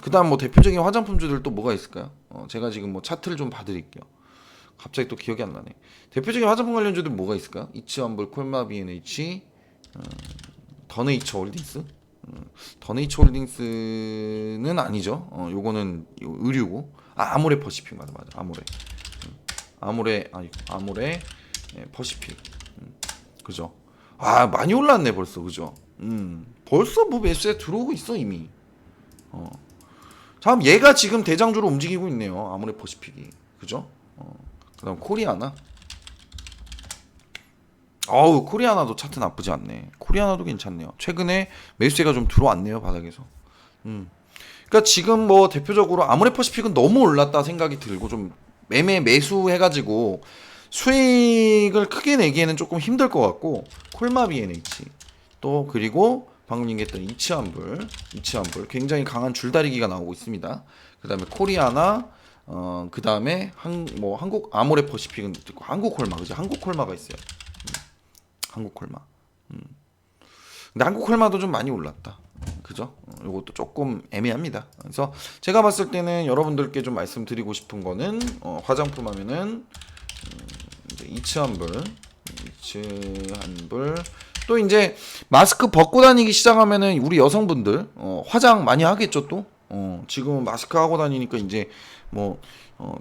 그 다음 뭐 대표적인 화장품주들 또 뭐가 있을까요? 제가 지금 뭐 차트를 좀 봐드릴게요. 갑자기 또 기억이 안 나네. 대표적인 화장품 관련주들 뭐가 있을까요? 이치환불, 콜마 BNH, 더네이처 홀딩스. 더네이처 홀딩스는 아니죠. 요거는 의류고. 아모레 퍼시픽, 맞아. 아모레 퍼시픽. 그죠? 많이 올랐네 벌써, 그죠? 벌써 뭐 매수에 들어오고 있어 이미. 참 얘가 지금 대장주로 움직이고 있네요. 아모레 퍼시픽이, 그죠? 그다음 코리아나. 코리아나도 차트 나쁘지 않네. 코리아나도 괜찮네요. 최근에 매수세가 좀 들어왔네요 바닥에서. 그러니까 지금 뭐 대표적으로 아모레 퍼시픽은 너무 올랐다 생각이 들고 좀 매수해가지고 수익을 크게 내기에는 조금 힘들 것 같고, 콜마 BNH 또 그리고 방금 얘기했던 이치환불 굉장히 강한 줄다리기가 나오고 있습니다. 그 다음에 코리아나, 그 다음에 한국 아모레 퍼시픽은 있고 한국콜마, 그죠? 한국콜마가 있어요. 한국콜마. 근데 한국콜마도 좀 많이 올랐다. 그죠? 이것도 조금 애매합니다. 그래서 제가 봤을 때는 여러분들께 좀 말씀드리고 싶은 거는 화장품 하면은 이제 이치환불 또 이제 마스크 벗고 다니기 시작하면은 우리 여성분들 화장 많이 하겠죠 또. 지금 마스크 하고 다니니까 이제 뭐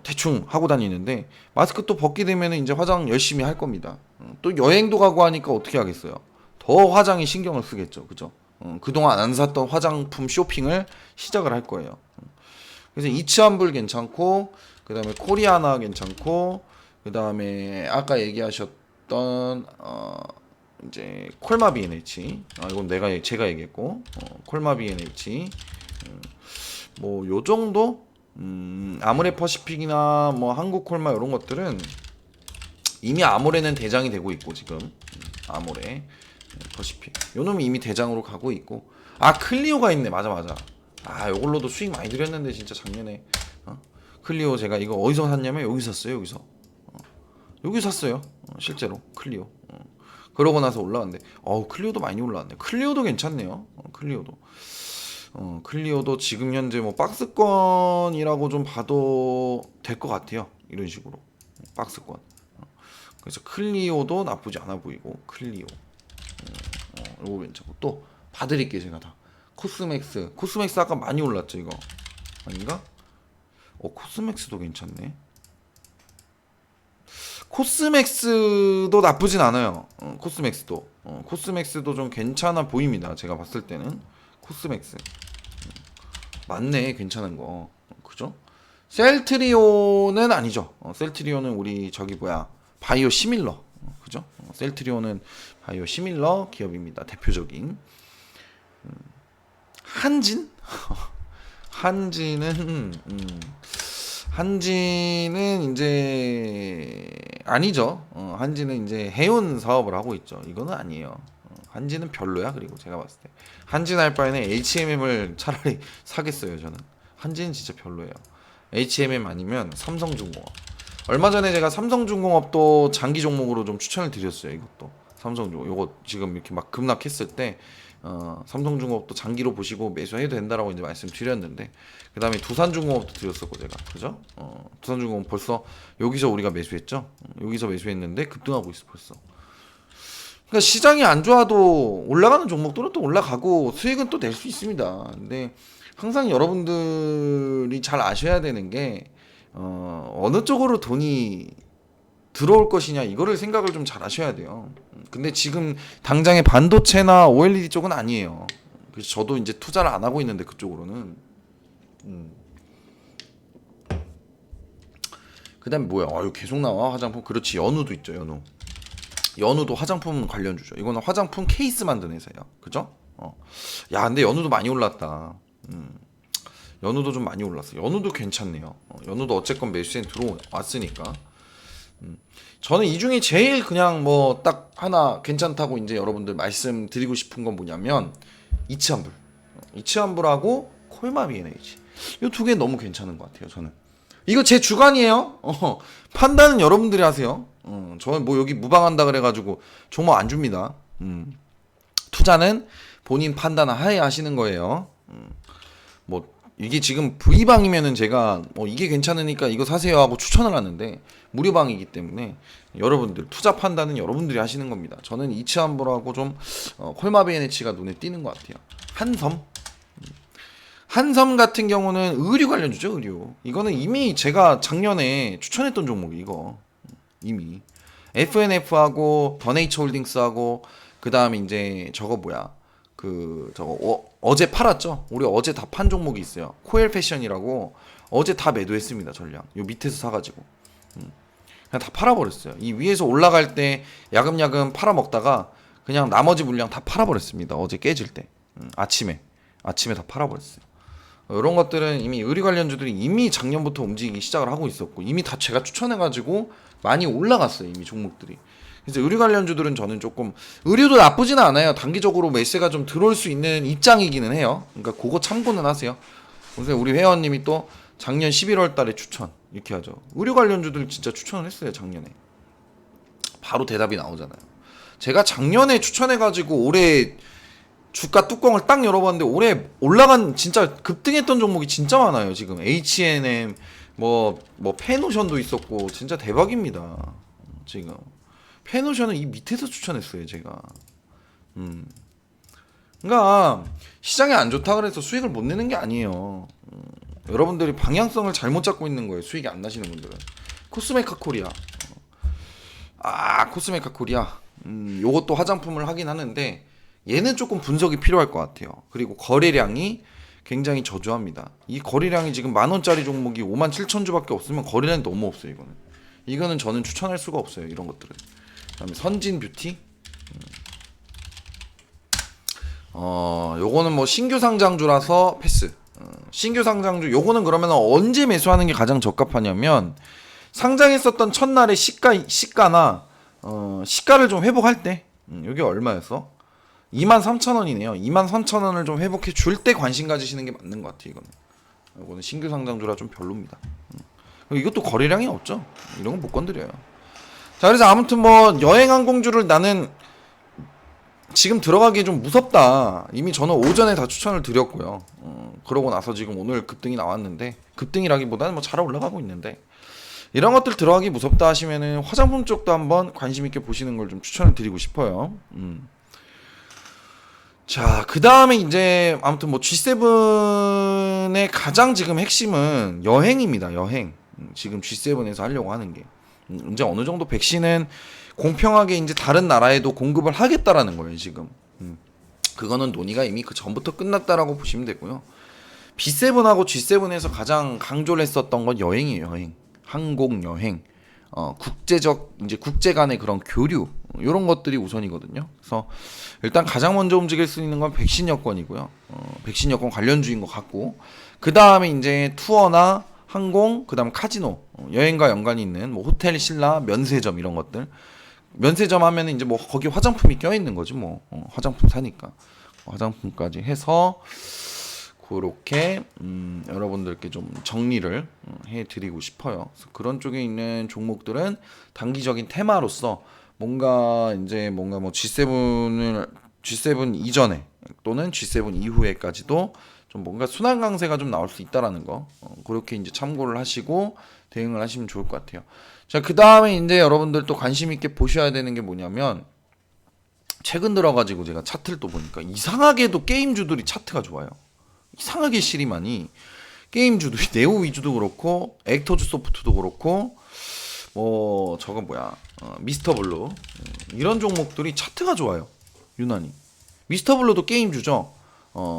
대충 하고 다니는데 마스크 또 벗게 되면은 이제 화장 열심히 할 겁니다. 또 여행도 가고 하니까 어떻게 하겠어요? 더 화장에 신경을 쓰겠죠, 그죠? 그동안 안 샀던 화장품 쇼핑을 시작을 할 거예요. 그래서 이치환불 괜찮고, 그 다음에 코리아나 괜찮고, 그 다음에 아까 얘기하셨던 이제 콜마 BNH, 이건 제가 얘기했고, 콜마 BNH, 뭐 요 정도. 아모레 퍼시픽이나 뭐 한국 콜마 이런 것들은 이미 아모레는 대장이 되고 있고 지금 아모레 퍼시픽 요 놈이 이미 대장으로 가고 있고, 클리오가 있네. 맞아. 요걸로도 수익 많이 들였는데 진짜 작년에. 클리오 제가 이거 어디서 샀냐면 여기 샀어요. 여기 샀어요. 실제로 클리오. 그러고 나서 올라왔는데 클리오도 많이 올라왔네. 클리오도 괜찮네요. 클리오도 지금 현재 뭐 박스권이라고 좀 봐도 될 것 같아요. 이런 식으로 박스권. 그래서 클리오도 나쁘지 않아 보이고, 클리오 요거 괜찮고, 또 봐드릴게요 제가 다. 코스맥스 아까 많이 올랐죠 이거 아닌가? 코스맥스도 괜찮네. 코스맥스도 나쁘진 않아요. 코스맥스도 좀 괜찮아 보입니다. 제가 봤을 때는 코스맥스 맞네, 괜찮은 거, 그죠? 셀트리온은 아니죠. 셀트리온은 우리 바이오 시밀러, 그죠? 셀트리온은 바이오 시밀러 기업입니다. 대표적인. 한진은 이제 아니죠. 한진은 이제 해운 사업을 하고 있죠. 이거는 아니에요. 한진은 별로야. 그리고 제가 봤을 때 한진 할 바에는 HMM을 차라리 사겠어요. 저는 한진은 진짜 별로예요. HMM 아니면 삼성중공업. 얼마 전에 제가 삼성중공업도 장기 종목으로 좀 추천을 드렸어요. 이것도 삼성중공업, 요거 지금 이렇게 막 급락했을 때 삼성중공업도 장기로 보시고 매수해도 된다라고 이제 말씀드렸는데, 그 다음에 두산중공업도 드렸었고 제가, 그죠? 두산중공업 벌써 여기서 우리가 매수했죠. 여기서 매수했는데 급등하고 있어 벌써. 그러니까 시장이 안 좋아도 올라가는 종목들은 또 올라가고 수익은 또 낼 수 있습니다. 근데 항상 여러분들이 잘 아셔야 되는 게 어느 쪽으로 돈이 들어올 것이냐 이거를 생각을 좀 잘 하셔야 돼요. 근데 지금 당장의 반도체나 OLED 쪽은 아니에요. 그래서 저도 이제 투자를 안 하고 있는데 그쪽으로는. 그다음에 뭐야? 이거 계속 나와 화장품. 그렇지, 연우도 있죠. 연우도 화장품 관련주죠. 이거는 화장품 케이스 만드는 회사예요. 그죠? 야, 근데 연우도 많이 올랐다. 연우도 좀 많이 올랐어. 연우도 괜찮네요. 연우도 어쨌건 매수세 들어왔으니까. 저는 이 중에 제일 그냥 뭐 딱 하나 괜찮다고 이제 여러분들 말씀드리고 싶은 건 뭐냐면 이치환불하고 콜마비 에너지. 이 두 개 너무 괜찮은 것 같아요. 저는 이거 제 주관이에요. 판단은 여러분들이 하세요. 저는 뭐 여기 무방한다 그래가지고 종목 안 줍니다. 투자는 본인 판단 하에 하시는 거예요. 뭐 이게 지금 V방이면은 제가 뭐 이게 괜찮으니까 이거 사세요 하고 추천을 하는데 무료방이기 때문에 여러분들 투자 판단은 여러분들이 하시는 겁니다. 저는 이치환불하고 좀 콜마비에너지가 눈에 띄는 것 같아요. 한섬 같은 경우는 의류 관련주죠. 의류. 이거는 이미 제가 작년에 추천했던 종목이 이거 이미 FNF하고 더네이처홀딩스하고 그 다음에 이제 저거 뭐야 저거 어제 팔았죠. 우리 어제 다 판 종목이 있어요. 코엘 패션이라고 어제 다 매도했습니다. 전량 요 밑에서 사가지고 그냥 다 팔아버렸어요. 이 위에서 올라갈 때 야금야금 팔아먹다가 그냥 나머지 물량 다 팔아버렸습니다. 어제 깨질 때 아침에 다 팔아버렸어요. 이런 것들은 이미 의류 관련주들이 이미 작년부터 움직이기 시작을 하고 있었고 이미 다 제가 추천해가지고 많이 올라갔어요. 이미 종목들이. 그래서 의류 관련주들은 저는 조금 의류도 나쁘지는 않아요. 단기적으로 매세가 좀 들어올 수 있는 입장이기는 해요. 그러니까 그거 참고는 하세요. 그래서 우리 회원님이 또 작년 11월 달에 추천 이렇게 하죠. 의류 관련주들 진짜 추천을 했어요. 작년에. 바로 대답이 나오잖아요. 제가 작년에 추천해가지고 올해 주가 뚜껑을 딱 열어봤는데 올해 올라간 진짜 급등했던 종목이 진짜 많아요. 지금 H&M 뭐 페노션도 있었고 진짜 대박입니다. 지금 페노션은 이 밑에서 추천했어요. 제가. 그러니까 시장이 안 좋다 그래서 수익을 못 내는 게 아니에요. 여러분들이 방향성을 잘못 잡고 있는 거예요. 수익이 안 나시는 분들은. 코스메카 코리아. 코스메카 코리아. 요것도 화장품을 하긴 하는데 얘는 조금 분석이 필요할 것 같아요. 그리고 거래량이 굉장히 저조합니다. 이 거래량이 지금 10,000원짜리 종목이 57,000주밖에 없으면 거래량이 너무 없어요. 이거는 저는 추천할 수가 없어요. 이런 것들은. 그다음에 선진 뷰티. 요거는 뭐 신규 상장주라서 패스. 신규 상장주 요거는 그러면 언제 매수하는 게 가장 적합하냐면 상장했었던 첫날의 시가나 시가를 좀 회복할 때. 이게 얼마였어? 23,000원이네요. 23,000원을 좀 회복해 줄 때 관심 가지시는 게 맞는 것 같아요. 이거는 신규 상장주라 좀 별로입니다. 이것도 거래량이 없죠. 이런 건 못 건드려요. 자, 그래서 아무튼 뭐 여행 항공주를 나는 지금 들어가기 좀 무섭다. 이미 저는 오전에 다 추천을 드렸고요. 그러고 나서 지금 오늘 급등이 나왔는데 급등이라기보다는 뭐 잘 올라가고 있는데 이런 것들 들어가기 무섭다 하시면은 화장품 쪽도 한번 관심 있게 보시는 걸 좀 추천을 드리고 싶어요. 자, 그 다음에 이제 아무튼 뭐 G7의 가장 지금 핵심은 여행입니다. 여행. 지금 G7에서 하려고 하는 게 이제 어느 정도 백신은 공평하게 이제 다른 나라에도 공급을 하겠다라는 거예요. 지금. 그거는 논의가 이미 그 전부터 끝났다라고 보시면 되고요. B7하고 G7에서 가장 강조를 했었던 건 여행이에요. 여행. 항공 여행. 국제적 이제 국제 간의 그런 교류 이런 것들이 우선이거든요. 그래서 일단 가장 먼저 움직일 수 있는 건 백신 여권이고요. 백신 여권 관련주인 것 같고 그 다음에 이제 투어나 항공, 그 다음 카지노, 여행과 연관이 있는 뭐 호텔, 신라, 면세점 이런 것들. 면세점 하면은 이제 뭐 거기 화장품이 껴 있는 거지 뭐 화장품 사니까 화장품까지 해서 그렇게 여러분들께 좀 정리를 해드리고 싶어요. 그래서 그런 쪽에 있는 종목들은 단기적인 테마로서 뭔가 뭐 G7 이전에 또는 G7 이후에까지도 좀 뭔가 순환 강세가 좀 나올 수 있다라는 거 그렇게 이제 참고를 하시고 대응을 하시면 좋을 것 같아요. 자, 그 다음에 이제 여러분들 또 관심 있게 보셔야 되는 게 뭐냐면 최근 들어가지고 제가 차트를 또 보니까 이상하게도 게임주들이 차트가 좋아요. 이상하게 시리만이 게임주들이 네오 위주도 그렇고 액터즈 소프트도 그렇고 뭐 저거 뭐야 미스터 블루 이런 종목들이 차트가 좋아요. 유난히 미스터 블루도 게임주죠.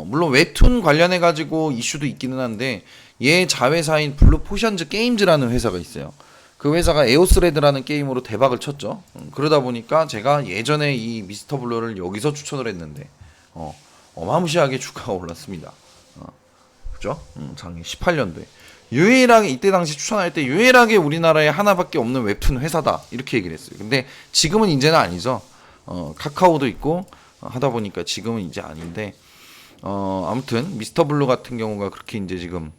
물론 웹툰 관련해 가지고 이슈도 있기는 한데 얘 자회사인 블루 포션즈 게임즈라는 회사가 있어요. 그 회사가 에오스레드라는 게임으로 대박을 쳤죠. 그러다 보니까 제가 예전에 이 미스터 블루를 여기서 추천을 했는데 어마무시하게 주가가 올랐습니다. 그죠? 작년 18년도에 유일하게 이때 당시 추천할 때 유일하게 우리나라에 하나밖에 없는 웹툰 회사다 이렇게 얘기를 했어요. 근데 지금은 이제는 아니죠. 카카오도 있고 하다 보니까 지금은 이제 아닌데 아무튼 미스터 블루 같은 경우가 그렇게 이제 지금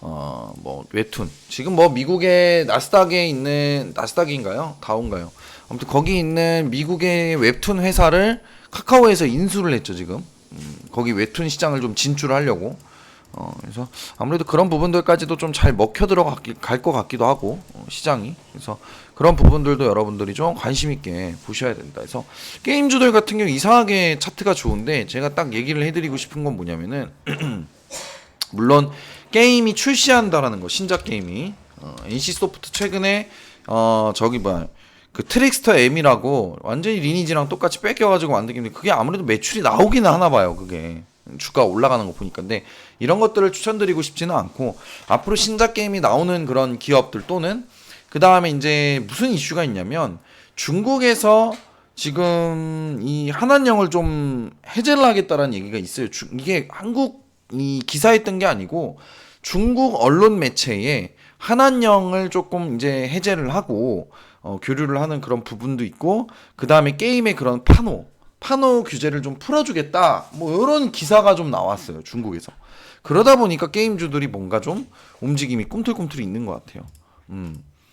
뭐 웹툰 지금 뭐 미국의 나스닥에 있는 나스닥인가요? 다우인가요? 아무튼 거기 있는 미국의 웹툰 회사를 카카오에서 인수를 했죠 지금. 거기 웹툰 시장을 좀 진출하려고. 그래서 아무래도 그런 부분들까지도 좀 잘 먹혀 들어갈 것 같기도 하고 시장이. 그래서 그런 부분들도 여러분들이 좀 관심 있게 보셔야 된다. 그래서 게임주들 같은 경우 이상하게 차트가 좋은데 제가 딱 얘기를 해드리고 싶은 건 뭐냐면은 물론 게임이 출시한다라는 거 신작 게임이 NC소프트 최근에 저기 뭐야 그 트릭스터 M이라고 완전히 리니지랑 똑같이 뺏겨가지고 만든 게임인데 그게 아무래도 매출이 나오기는 하나 봐요. 그게 주가 올라가는 거 보니까. 근데 이런 것들을 추천드리고 싶지는 않고 앞으로 신작 게임이 나오는 그런 기업들 또는 그 다음에 이제 무슨 이슈가 있냐면 중국에서 지금 이 한한령을 좀 해제를 하겠다라는 얘기가 있어요. 이게 한국이 기사했던 게 아니고 중국 언론 매체에 한한령을 조금 이제 해제를 하고 교류를 하는 그런 부분도 있고 그 다음에 게임의 그런 파노 규제를 좀 풀어주겠다 뭐 이런 기사가 좀 나왔어요 중국에서. 그러다 보니까 게임주들이 뭔가 좀 움직임이 꿈틀꿈틀 있는 것 같아요.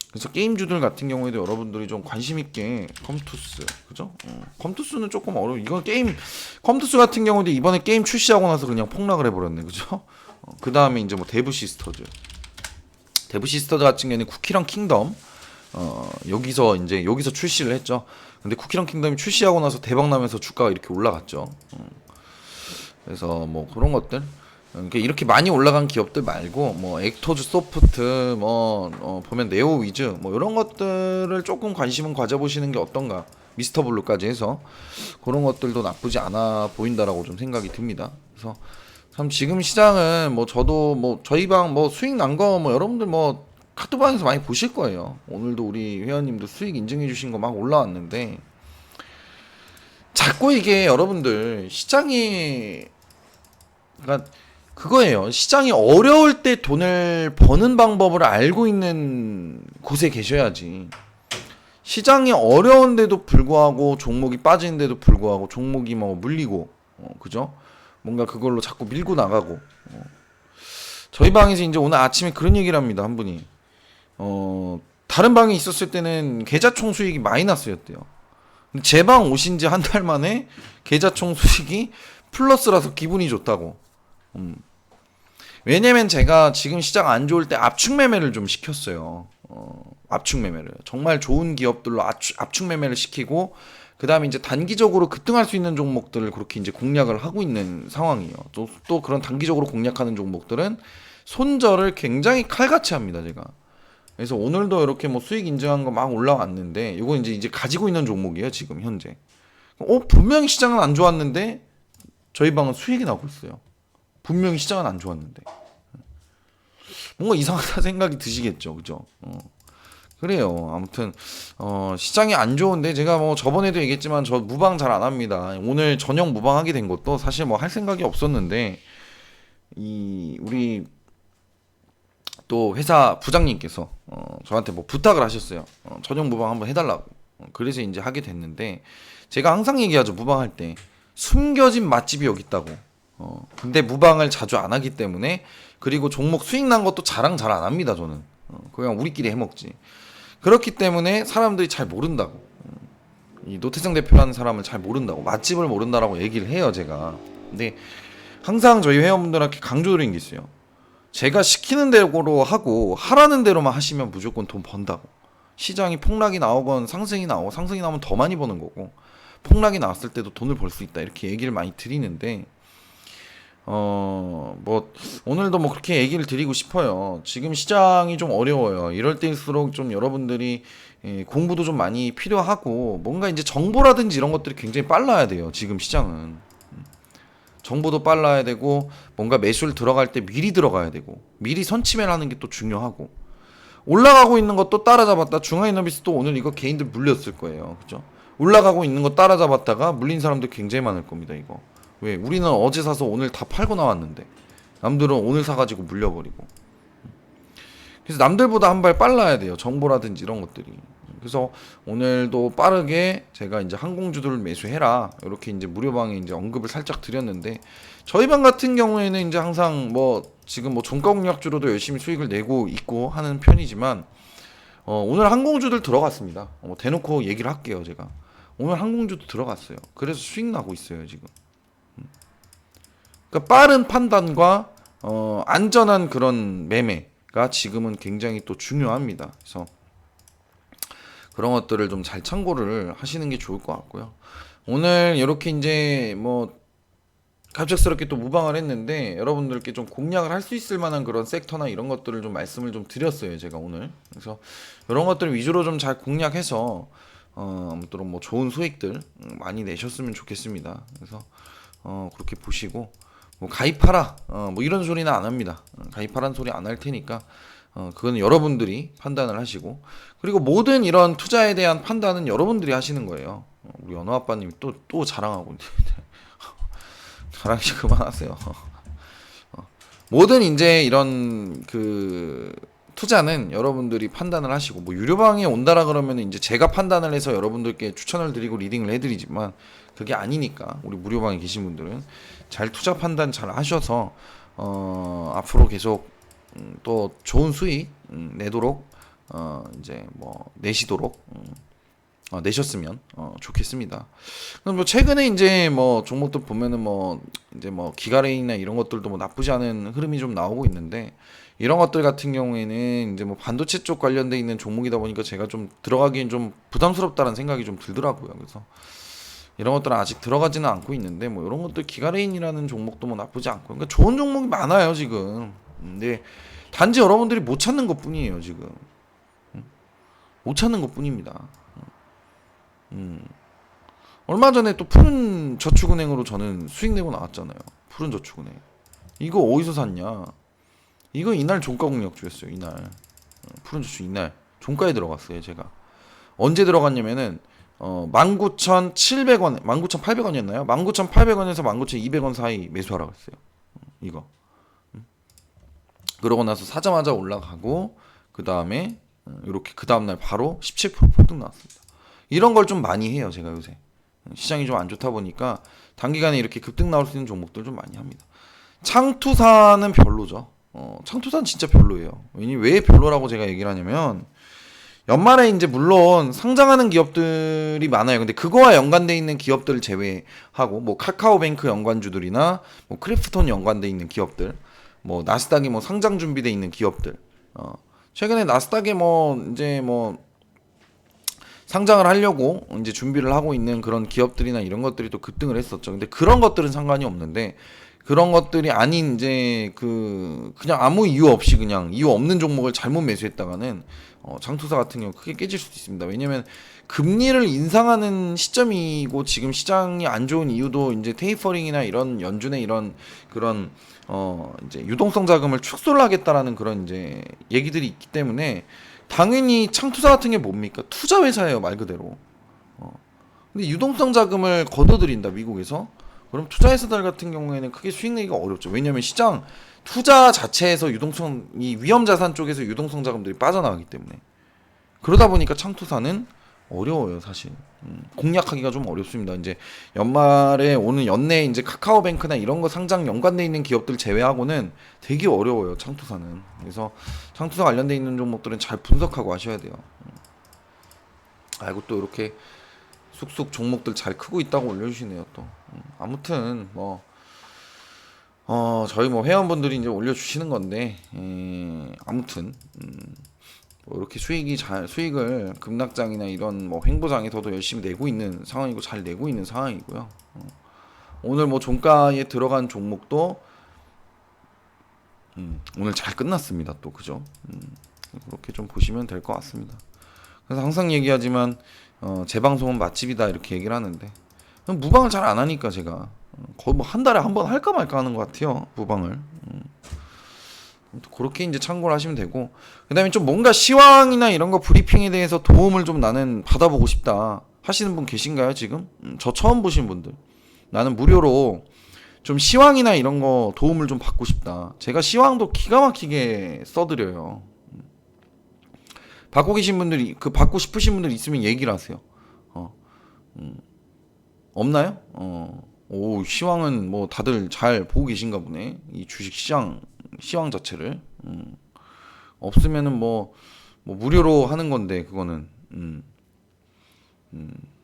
그래서 게임주들 같은 경우에도 여러분들이 좀 관심 있게 컴투스 그죠? 컴투스는 조금 어려워. 이건 게임 컴투스 같은 경우도 이번에 게임 출시하고 나서 그냥 폭락을 해버렸네 그죠? 그 다음에 이제 뭐 데브 시스터즈 같은 경우에는 쿠키랑 킹덤 여기서 출시를 했죠. 근데 쿠키랑 킹덤이 출시하고 나서 대박 나면서 주가가 이렇게 올라갔죠. 그래서 뭐 그런 것들 그러니까 이렇게 많이 올라간 기업들 말고 뭐 액토즈 소프트 보면 네오 위즈 뭐 이런 것들을 조금 관심은 가져보시는 게 어떤가. 미스터 블루까지 해서 그런 것들도 나쁘지 않아 보인다라고 좀 생각이 듭니다. 그래서 참 지금 시장은 뭐 저도 뭐 저희 방 뭐 수익 난 거 뭐 여러분들 뭐 카톡방에서 많이 보실 거예요. 오늘도 우리 회원님도 수익 인증해 주신 거 막 올라왔는데 자꾸 이게 여러분들 시장이 그러니까 그거예요. 시장이 어려울 때 돈을 버는 방법을 알고 있는 곳에 계셔야지. 시장이 어려운데도 불구하고 종목이 빠지는데도 불구하고 종목이 뭐 물리고 그죠? 뭔가 그걸로 자꾸 밀고 나가고 저희 방에서 이제 오늘 아침에 그런 얘기를 합니다. 한 분이 다른 방에 있었을 때는 계좌총 수익이 마이너스였대요. 제 방 오신 지 한 달 만에 계좌총 수익이 플러스라서 기분이 좋다고. 왜냐면 제가 지금 시장 안 좋을 때 압축 매매를 좀 시켰어요. 압축 매매를 정말 좋은 기업들로 압축 매매를 시키고 그 다음에 이제 단기적으로 급등할 수 있는 종목들을 그렇게 이제 공략을 하고 있는 상황이에요. 또 그런 단기적으로 공략하는 종목들은 손절을 굉장히 칼같이 합니다, 제가. 그래서 오늘도 이렇게 뭐 수익 인증한 거 막 올라왔는데 이거 이제 가지고 있는 종목이에요, 지금 현재. 분명히 시장은 안 좋았는데 저희 방은 수익이 나고 있어요. 분명히 시장은 안 좋았는데. 뭔가 이상하다 생각이 드시겠죠, 그죠? 그래요. 아무튼 시장이 안 좋은데 제가 뭐 저번에도 얘기했지만 저 무방 잘 안 합니다. 오늘 저녁 무방하게 된 것도 사실 뭐 할 생각이 없었는데 우리 또 회사 부장님께서 저한테 뭐 부탁을 하셨어요. 저녁 무방 한번 해달라고. 그래서 이제 하게 됐는데 제가 항상 얘기하죠. 무방할 때 숨겨진 맛집이 여기 있다고. 근데 무방을 자주 안 하기 때문에 그리고 종목 수익 난 것도 자랑 잘 안 합니다. 저는 그냥 우리끼리 해먹지. 그렇기 때문에 사람들이 잘 모른다고. 이 노태성 대표라는 사람을 잘 모른다고. 맛집을 모른다라고 얘기를 해요, 제가. 근데 항상 저희 회원분들한테 강조드린 게 있어요. 제가 시키는 대로 하고 하라는 대로만 하시면 무조건 돈 번다고. 시장이 폭락이 나오건 상승이 나오면 더 많이 버는 거고 폭락이 나왔을 때도 돈을 벌 수 있다 이렇게 얘기를 많이 드리는데 뭐 오늘도 뭐 그렇게 얘기를 드리고 싶어요. 지금 시장이 좀 어려워요. 이럴 때일수록 좀 여러분들이 공부도 좀 많이 필요하고 뭔가 이제 정보라든지 이런 것들이 굉장히 빨라야 돼요. 지금 시장은 정보도 빨라야 되고 뭔가 매수를 들어갈 때 미리 들어가야 되고 미리 선취매를 하는 게 또 중요하고 올라가고 있는 것도 따라잡았다. 중하이너비스도 오늘 이거 개인들 물렸을 거예요. 그죠? 올라가고 있는 거 따라잡았다가 물린 사람들 굉장히 많을 겁니다. 이거. 왜? 우리는 어제 사서 오늘 다 팔고 나왔는데 남들은 오늘 사가지고 물려버리고. 그래서 남들보다 한 발 빨라야 돼요. 정보라든지 이런 것들이. 그래서 오늘도 빠르게 제가 이제 항공주들을 매수해라 이렇게 이제 무료방에 이제 언급을 살짝 드렸는데 저희 방 같은 경우에는 이제 항상 뭐 지금 뭐 종가 공략주로도 열심히 수익을 내고 있고 하는 편이지만 오늘 항공주들 들어갔습니다. 대놓고 얘기를 할게요. 제가 오늘 항공주도 들어갔어요. 그래서 수익 나고 있어요 지금. 그러니까 빠른 판단과 안전한 그런 매매가 지금은 굉장히 또 중요합니다. 그래서 그런 것들을 좀 잘 참고를 하시는 게 좋을 것 같고요. 오늘 이렇게 이제 뭐 갑작스럽게 또 무방을 했는데 여러분들께 좀 공략을 할 수 있을 만한 그런 섹터나 이런 것들을 좀 말씀을 좀 드렸어요. 제가 오늘. 그래서 이런 것들 위주로 좀 잘 공략해서 아무쪼록 뭐 좋은 수익들 많이 내셨으면 좋겠습니다. 그래서 그렇게 보시고 뭐 가입하라 뭐 이런 소리는 안 합니다. 가입하라는 소리 안 할 테니까 그거는 여러분들이 판단을 하시고 그리고 모든 이런 투자에 대한 판단은 여러분들이 하시는 거예요. 우리 연호 아빠님이 또 자랑하고 있는데 자랑 좀 그만하세요. 모든 이제 이런 그 투자는 여러분들이 판단을 하시고 뭐 유료방에 온다라 그러면 이제 제가 판단을 해서 여러분들께 추천을 드리고 리딩을 해드리지만 그게 아니니까 우리 무료방에 계신 분들은 잘 투자 판단 잘 하셔서 앞으로 계속 또 좋은 수익 내도록 이제 뭐 내시도록 내셨으면 좋겠습니다. 그럼 뭐 최근에 이제 뭐 종목들 보면은 뭐 이제 뭐 기가레인이나 이런 것들도 뭐 나쁘지 않은 흐름이 좀 나오고 있는데 이런 것들 같은 경우에는 이제 뭐 반도체 쪽 관련돼 있는 종목이다 보니까 제가 좀 들어가기엔 좀 부담스럽다는 생각이 좀 들더라고요. 그래서 이런 것들은 아직 들어가지는 않고 있는데 뭐 이런 것들 기가레인이라는 종목도 뭐 나쁘지 않고 그러니까 좋은 종목이 많아요 지금. 근데 단지 여러분들이 못 찾는 것뿐이에요 지금. 못 찾는 것뿐입니다. 얼마 전에 또 푸른 저축은행으로 저는 수익 내고 나왔잖아요. 푸른 저축은행. 이거 어디서 샀냐? 이거 이날 종가 공략주였어요. 이날 푸른 저축 이날 종가에 들어갔어요. 제가 언제 들어갔냐면은 19,700원, 19,800원이었나요? 19,800원에서 19,200원 사이 매수하라고 했어요. 이거. 그러고 나서 사자마자 올라가고 그 다음에 이렇게 그 다음날 바로 17% 폭등 나왔습니다. 이런 걸 좀 많이 해요. 제가 요새 시장이 좀 안 좋다 보니까 단기간에 이렇게 급등 나올 수 있는 종목들 좀 많이 합니다. 창투사는 별로죠. 창투사는 진짜 별로예요. 왜 별로라고 제가 얘기를 하냐면 연말에 이제 물론 상장하는 기업들이 많아요. 근데 그거와 연관돼 있는 기업들을 제외하고 뭐 카카오뱅크 연관주들이나 뭐 크래프톤 연관돼 있는 기업들, 뭐 나스닥이 뭐 상장 준비돼 있는 기업들. 최근에 나스닥에 뭐 이제 뭐 상장을 하려고 이제 준비를 하고 있는 그런 기업들이나 이런 것들이 또 급등을 했었죠. 근데 그런 것들은 상관이 없는데 그런 것들이 아닌 이제 그냥 아무 이유 없이 그냥 이유 없는 종목을 잘못 매수했다가는 장투사 같은 경우 크게 깨질 수도 있습니다. 왜냐면 금리를 인상하는 시점이고 지금 시장이 안 좋은 이유도 이제 테이퍼링이나 이런 연준의 이런 그런 이제 유동성 자금을 축소를 하겠다라는 그런 이제 얘기들이 있기 때문에 당연히 창투사 같은 게 뭡니까? 투자 회사예요, 말 그대로. 근데 유동성 자금을 걷어들인다 미국에서. 그럼 투자 회사들 같은 경우에는 크게 수익 내기가 어렵죠. 왜냐하면 시장 투자 자체에서 유동성 이 위험 자산 쪽에서 유동성 자금들이 빠져나가기 때문에 그러다 보니까 창투사는 어려워요, 사실. 공략하기가 좀 어렵습니다. 이제 연말에 오는 연내에 이제 카카오뱅크나 이런 거 상장 연관돼 있는 기업들 제외하고는 되게 어려워요, 창투사는. 그래서 창투사 관련돼 있는 종목들은 잘 분석하고 하셔야 돼요. 아이고 또 이렇게 쑥쑥 종목들 잘 크고 있다고 올려주시네요, 또. 아무튼 뭐 저희 뭐 회원분들이 이제 올려주시는 건데 아무튼 뭐 이렇게 수익을 급락장이나 이런 뭐 횡보장에서도 열심히 내고 있는 상황이고 잘 내고 있는 상황이고요. 오늘 뭐 종가에 들어간 종목도 오늘 잘 끝났습니다. 또 그죠? 그렇게 좀 보시면 될 것 같습니다. 그래서 항상 얘기하지만 제 방송은 맛집이다 이렇게 얘기를 하는데 무방을 잘 안 하니까 제가 거의 뭐 한 달에 한 번 할까 말까 하는 것 같아요. 무방을. 그렇게 이제 참고를 하시면 되고, 그다음에 좀 뭔가 시황이나 이런 거 브리핑에 대해서 도움을 좀 나는 받아보고 싶다 하시는 분 계신가요 지금? 저 처음 보신 분들, 나는 무료로 좀 시황이나 이런 거 도움을 좀 받고 싶다. 제가 시황도 기가 막히게 써드려요. 받고 계신 분들이, 그 받고 싶으신 분들 있으면 얘기를 하세요. 없나요? 오, 시황은 뭐 다들 잘 보고 계신가 보네. 이 주식 시황 자체를. 없으면은 뭐 무료로 하는 건데, 그거는.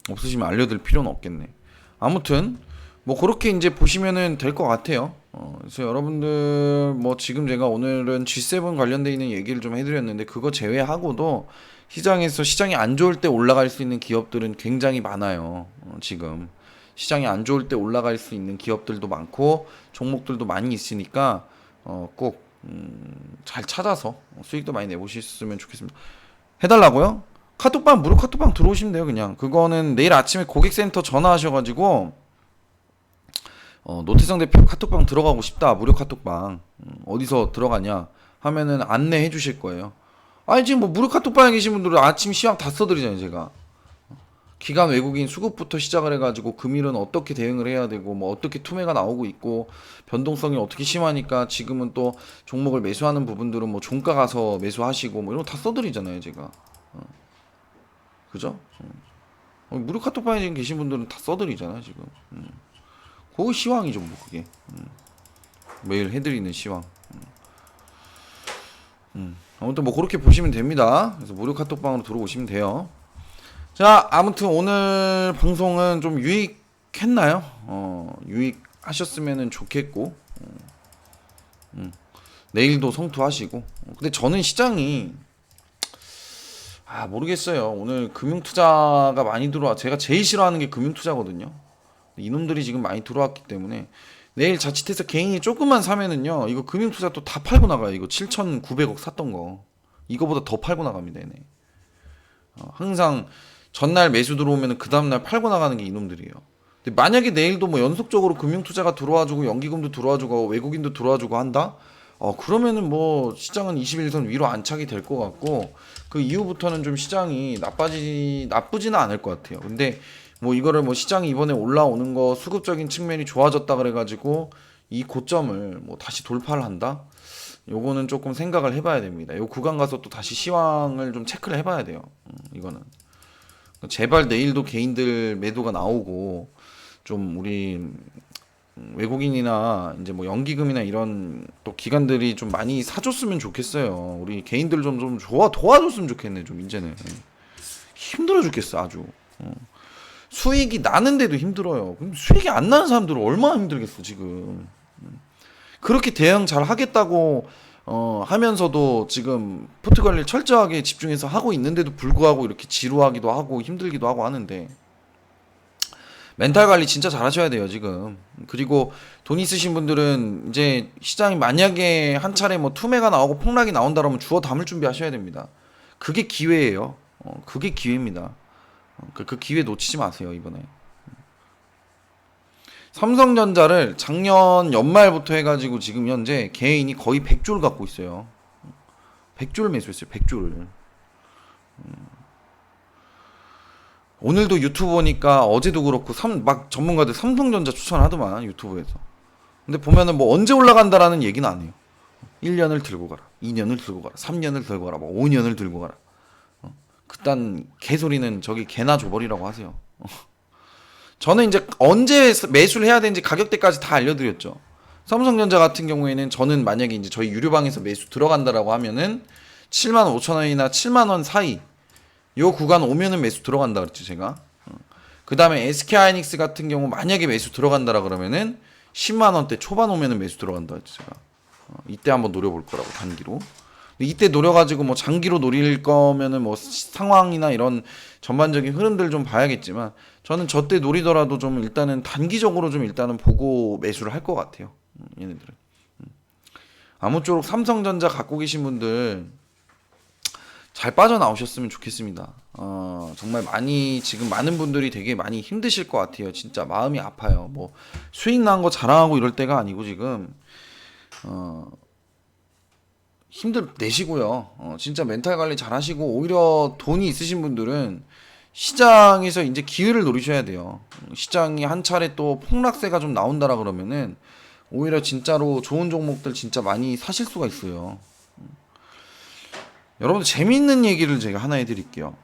없으시면 알려드릴 필요는 없겠네. 아무튼, 뭐 그렇게 이제 보시면은 될 것 같아요. 그래서 여러분들, 뭐 지금 제가 오늘은 G7 관련돼 있는 얘기를 좀 해드렸는데, 그거 제외하고도 시장에서 시장이 안 좋을 때 올라갈 수 있는 기업들은 굉장히 많아요. 지금. 시장이 안 좋을 때 올라갈 수 있는 기업들도 많고 종목들도 많이 있으니까 꼭 잘 찾아서 수익도 많이 내보셨으면 좋겠습니다. 해달라고요? 카톡방, 무료 카톡방 들어오시면 돼요. 그냥 그거는 내일 아침에 고객센터 전화하셔가지고 노태성 대표 카톡방 들어가고 싶다, 무료 카톡방 어디서 들어가냐 하면은 안내해 주실 거예요. 아니 지금 뭐 무료 카톡방에 계신 분들은 아침 시황 다 써드리잖아요. 제가 기관 외국인 수급부터 시작을 해가지고 금일은 어떻게 대응을 해야 되고 뭐 어떻게 투매가 나오고 있고 변동성이 어떻게 심하니까 지금은 또 종목을 매수하는 부분들은 뭐 종가 가서 매수하시고 뭐 이런 거 다 써드리잖아요. 제가 그죠? 무료 카톡방에 지금 계신 분들은 다 써드리잖아요. 지금 그거 시황이죠 뭐 그게. 매일 해드리는 시황. 아무튼 뭐 그렇게 보시면 됩니다. 그래서 무료 카톡방으로 들어오시면 돼요. 자, 아무튼 오늘 방송은 좀 유익했나요? 유익하셨으면 좋겠고, 내일도 성투하시고. 근데 저는 시장이, 모르겠어요. 오늘 금융투자가 많이 제가 제일 싫어하는 게 금융투자거든요. 이놈들이 지금 많이 들어왔기 때문에, 내일 자칫해서 개인이 조금만 사면은요, 이거 금융투자 또 다 팔고 나가요. 이거 7,900억 샀던 거. 이거보다 더 팔고 나갑니다, 얘네. 항상, 전날 매수 들어오면 그 다음날 팔고 나가는 게 이놈들이에요. 근데 만약에 내일도 뭐 연속적으로 금융투자가 들어와주고 연기금도 들어와주고 외국인도 들어와주고 한다? 그러면은 뭐 시장은 21선 위로 안착이 될 것 같고 그 이후부터는 좀 시장이 나쁘지는 않을 것 같아요. 근데 뭐 이거를 뭐 시장이 이번에 올라오는 거 수급적인 측면이 좋아졌다 그래가지고 이 고점을 뭐 다시 돌파를 한다? 요거는 조금 생각을 해봐야 됩니다. 요 구간 가서 또 다시 시황을 좀 체크를 해봐야 돼요. 이거는. 제발 내일도 개인들 매도가 나오고 좀 우리 외국인이나 이제 뭐 연기금이나 이런 또 기관들이 좀 많이 사줬으면 좋겠어요. 우리 개인들 좀 도와줬으면 좋겠네. 좀 이제는 힘들어 죽겠어 아주. 수익이 나는데도 힘들어요. 그럼 수익이 안 나는 사람들은 얼마나 힘들겠어 지금. 그렇게 대응 잘 하겠다고 하면서도 지금 포트 관리를 철저하게 집중해서 하고 있는데도 불구하고 이렇게 지루하기도 하고 힘들기도 하고 하는데 멘탈 관리 진짜 잘 하셔야 돼요 지금. 그리고 돈 있으신 분들은 이제 시장이 만약에 한 차례 뭐 투매가 나오고 폭락이 나온다 그러면 주워 담을 준비 하셔야 됩니다. 그게 기회예요. 그게 기회입니다. 그 기회 놓치지 마세요 이번에. 삼성전자를 작년 연말부터 해가지고 지금 현재 개인이 거의 100조를 갖고 있어요. 100조를 매수했어요. 100조를. 오늘도 유튜브 보니까 어제도 그렇고 막 전문가들 삼성전자 추천하더만 유튜브에서. 근데 보면은 뭐 언제 올라간다라는 얘기는 안 해요. 1년을 들고 가라. 2년을 들고 가라. 3년을 들고 가라. 뭐 5년을 들고 가라. 그딴 개소리는 저기 개나 줘버리라고 하세요. 저는 이제 언제 매수를 해야 되는지 가격대까지 다 알려드렸죠. 삼성전자 같은 경우에는 저는 만약에 이제 저희 유료방에서 매수 들어간다라고 하면은 75,000원이나 7만원 사이 요 구간 오면은 매수 들어간다 그랬죠 제가. 그 다음에 SK하이닉스 같은 경우 만약에 매수 들어간다라 그러면은 10만원대 초반 오면은 매수 들어간다 그랬죠 제가. 이때 한번 노려볼 거라고 단기로. 이때 노려가지고 뭐 장기로 노릴 거면은 뭐 상황이나 이런 전반적인 흐름들 좀 봐야겠지만 저는 저때 노리더라도 좀 일단은 단기적으로 좀 일단은 보고 매수를 할 것 같아요. 얘네들은. 아무쪼록 삼성전자 갖고 계신 분들 잘 빠져나오셨으면 좋겠습니다. 정말 많이 지금 많은 분들이 되게 많이 힘드실 것 같아요. 진짜 마음이 아파요. 뭐 수익 난 거 자랑하고 이럴 때가 아니고 지금 힘들 내시고요. 진짜 멘탈 관리 잘 하시고 오히려 돈이 있으신 분들은 시장에서 이제 기회를 노리셔야 돼요. 시장이 한 차례 또 폭락세가 좀 나온다라 그러면은 오히려 진짜로 좋은 종목들 진짜 많이 사실 수가 있어요. 여러분들 재미있는 얘기를 제가 하나 해드릴게요.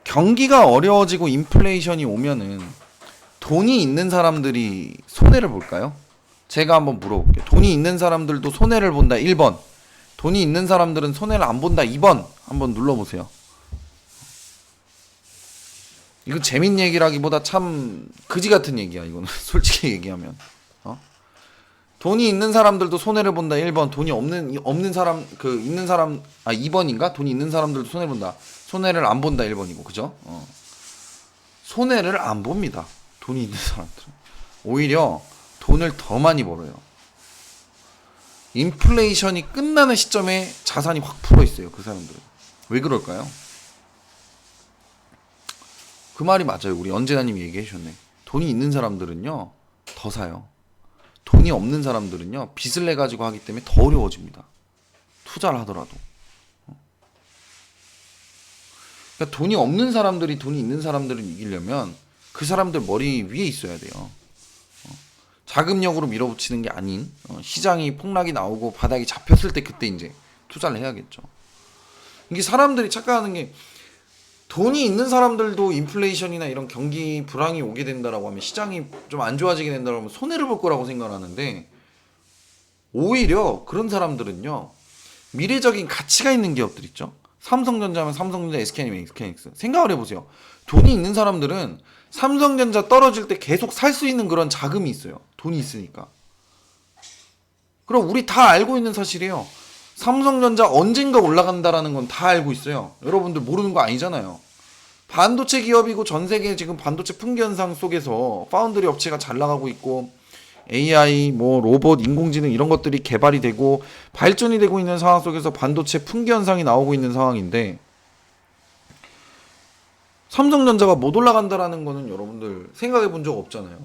경기가 어려워지고 인플레이션이 오면은 돈이 있는 사람들이 손해를 볼까요? 제가 한번 물어볼게요. 돈이 있는 사람들도 손해를 본다 1번, 돈이 있는 사람들은 손해를 안 본다 2번. 한번 눌러보세요. 이거 재밌는 얘기라기보다 참 그지 같은 얘기야 이거는. 솔직히 얘기하면 돈이 있는 사람들도 손해를 본다 1번, 돈이 없는 사람 있는 사람 2번인가? 돈이 있는 사람들도 손해를 본다. 손해를 안 본다 1번이고. 그죠? 손해를 안 봅니다. 돈이 있는 사람들은. 오히려 돈을 더 많이 벌어요. 인플레이션이 끝나는 시점에 자산이 확 풀어 있어요. 그 사람들은. 왜 그럴까요? 그 말이 맞아요. 우리 언제나님이 얘기해 주셨네. 돈이 있는 사람들은요 더 사요. 돈이 없는 사람들은요 빚을 내 가지고 하기 때문에 더 어려워집니다. 투자를 하더라도. 그러니까 돈이 없는 사람들이 돈이 있는 사람들을 이기려면 그 사람들 머리 위에 있어야 돼요. 자금력으로 밀어붙이는 게 아닌 시장이 폭락이 나오고 바닥이 잡혔을 때 그때 이제 투자를 해야겠죠. 이게 사람들이 착각하는 게 돈이 있는 사람들도 인플레이션이나 이런 경기 불황이 오게 된다라고 하면 시장이 좀 안 좋아지게 된다고 하면 손해를 볼 거라고 생각하는데 오히려 그런 사람들은요 미래적인 가치가 있는 기업들 있죠. 삼성전자면 삼성전자, SK하면 SK하이닉스. 생각을 해보세요. 돈이 있는 사람들은 삼성전자 떨어질 때 계속 살 수 있는 그런 자금이 있어요. 돈이 있으니까. 그럼 우리 다 알고 있는 사실이에요. 삼성전자 언젠가 올라간다라는 건 다 알고 있어요. 여러분들 모르는 거 아니잖아요. 반도체 기업이고 전 세계 지금 반도체 풍기 현상 속에서 파운드리 업체가 잘 나가고 있고 AI, 뭐 로봇, 인공지능 이런 것들이 개발이 되고 발전이 되고 있는 상황 속에서 반도체 풍기 현상이 나오고 있는 상황인데 삼성전자가 못 올라간다라는 거는 여러분들 생각해 본 적 없잖아요.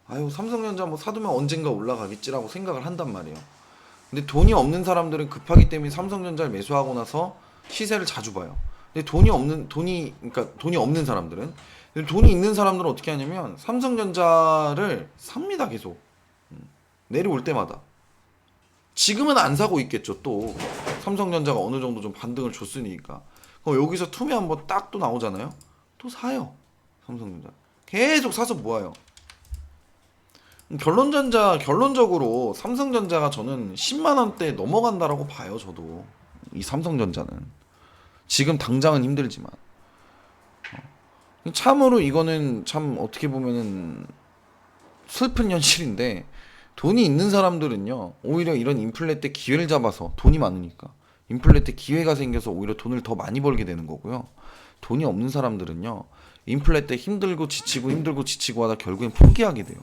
아유, 삼성전자 뭐 사두면 언젠가 올라가겠지라고 생각을 한단 말이에요. 근데 돈이 없는 사람들은 급하기 때문에 삼성전자를 매수하고 나서 시세를 자주 봐요. 근데 돈이 없는 사람들은, 근데 돈이 있는 사람들은 어떻게 하냐면 삼성전자를 삽니다. 계속 내려올 때마다. 지금은 안 사고 있겠죠. 또 삼성전자가 어느 정도 좀 반등을 줬으니까. 그럼 여기서 투매 한번 딱 또 나오잖아요. 또 사요. 삼성전자 계속 사서 모아요. 결론적으로 삼성전자가 저는 10만원대 넘어간다라고 봐요. 저도 이 삼성전자는 지금 당장은 힘들지만 참으로 이거는 참 어떻게 보면은 슬픈 현실인데 돈이 있는 사람들은요 오히려 이런 인플레 때 기회를 잡아서, 돈이 많으니까 인플레 때 기회가 생겨서 오히려 돈을 더 많이 벌게 되는 거고요. 돈이 없는 사람들은요 인플레 때 힘들고 지치고 하다 결국엔 포기하게 돼요.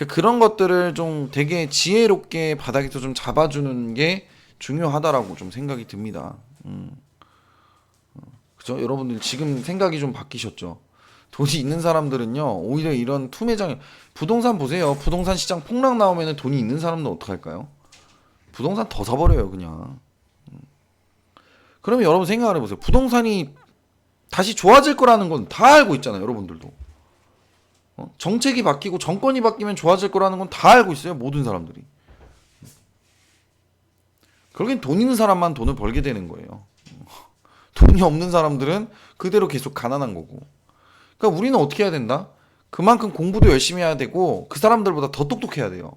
그런 것들을 좀 되게 지혜롭게 바닥에서 좀 잡아주는 게 중요하다라고 좀 생각이 듭니다. 그죠? 여러분들 지금 생각이 좀 바뀌셨죠? 돈이 있는 사람들은요 오히려 이런 투매장, 부동산 보세요. 부동산 시장 폭락 나오면 돈이 있는 사람은 어떡할까요? 부동산 더 사버려요 그냥. 그러면 여러분 생각을 해보세요. 부동산이 다시 좋아질 거라는 건 다 알고 있잖아요. 여러분들도 정책이 바뀌고 정권이 바뀌면 좋아질 거라는 건 다 알고 있어요. 모든 사람들이. 결국엔 돈 있는 사람만 돈을 벌게 되는 거예요. 돈이 없는 사람들은 그대로 계속 가난한 거고. 그러니까 우리는 어떻게 해야 된다? 그만큼 공부도 열심히 해야 되고 그 사람들보다 더 똑똑해야 돼요.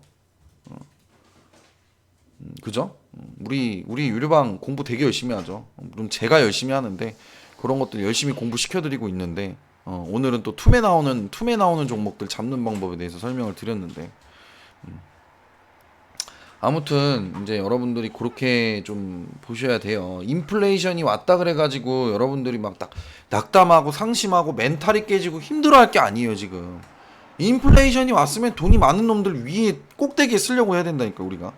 그죠? 우리 유료방 공부 되게 열심히 하죠. 물론 제가 열심히 하는데 그런 것들 열심히 공부 시켜드리고 있는데 오늘은 또 투매 나오는 종목들 잡는 방법에 대해서 설명을 드렸는데 아무튼 이제 여러분들이 그렇게 좀 보셔야 돼요. 인플레이션이 왔다 그래가지고 여러분들이 막 딱 낙담하고 상심하고 멘탈이 깨지고 힘들어할 게 아니에요. 지금 인플레이션이 왔으면 돈이 많은 놈들 위에 꼭대기에 쓰려고 해야 된다니까 우리가.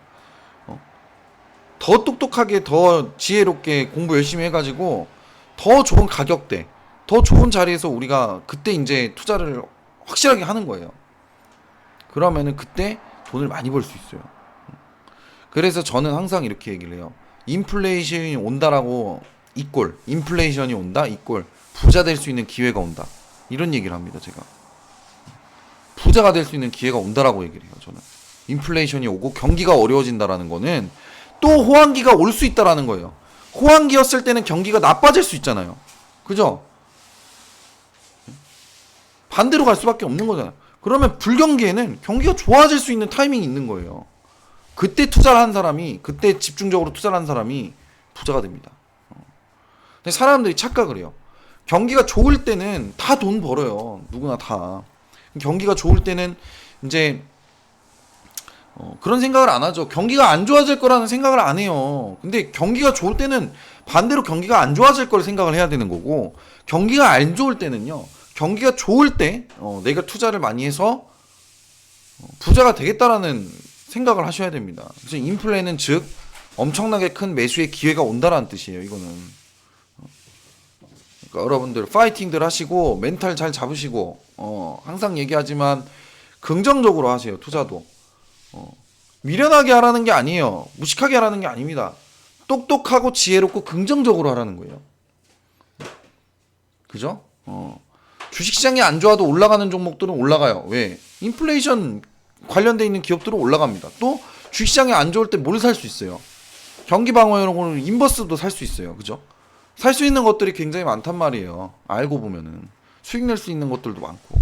더 똑똑하게 더 지혜롭게 공부 열심히 해가지고 더 좋은 가격대 더 좋은 자리에서 우리가 그때 이제 투자를 확실하게 하는 거예요. 그러면은 그때 돈을 많이 벌 수 있어요. 그래서 저는 항상 이렇게 얘기를 해요. 인플레이션이 온다라고 이꼴 인플레이션이 온다 이꼴 부자 될 수 있는 기회가 온다 이런 얘기를 합니다. 제가 부자가 될 수 있는 기회가 온다라고 얘기를 해요. 저는 인플레이션이 오고 경기가 어려워진다라는 거는 또 호황기가 올 수 있다라는 거예요. 호황기였을 때는 경기가 나빠질 수 있잖아요. 그죠? 반대로 갈 수밖에 없는 거잖아요. 그러면 불경기에는 경기가 좋아질 수 있는 타이밍이 있는 거예요. 그때 투자를 한 사람이 그때 집중적으로 투자를 한 사람이 부자가 됩니다. 근데 사람들이 착각을 해요. 경기가 좋을 때는 다 돈 벌어요. 누구나 다. 경기가 좋을 때는 이제 그런 생각을 안 하죠. 경기가 안 좋아질 거라는 생각을 안 해요. 근데 경기가 좋을 때는 반대로 경기가 안 좋아질 걸 생각을 해야 되는 거고, 경기가 안 좋을 때는요. 경기가 좋을 때 내가 투자를 많이 해서 부자가 되겠다라는 생각을 하셔야 됩니다. 그래서 인플레는 즉 엄청나게 큰 매수의 기회가 온다라는 뜻이에요. 이거는. 그러니까 여러분들 파이팅들 하시고 멘탈 잘 잡으시고 항상 얘기하지만 긍정적으로 하세요. 투자도. 미련하게 하라는 게 아니에요. 무식하게 하라는 게 아닙니다. 똑똑하고 지혜롭고 긍정적으로 하라는 거예요. 그죠? 주식시장이 안 좋아도 올라가는 종목들은 올라가요. 왜? 인플레이션 관련돼 있는 기업들은 올라갑니다. 또 주식시장이 안 좋을 때 뭘 살 수 있어요? 경기 방어용으로 인버스도 살 수 있어요. 그죠? 살 수 있는 것들이 굉장히 많단 말이에요. 알고 보면은 수익 낼 수 있는 것들도 많고.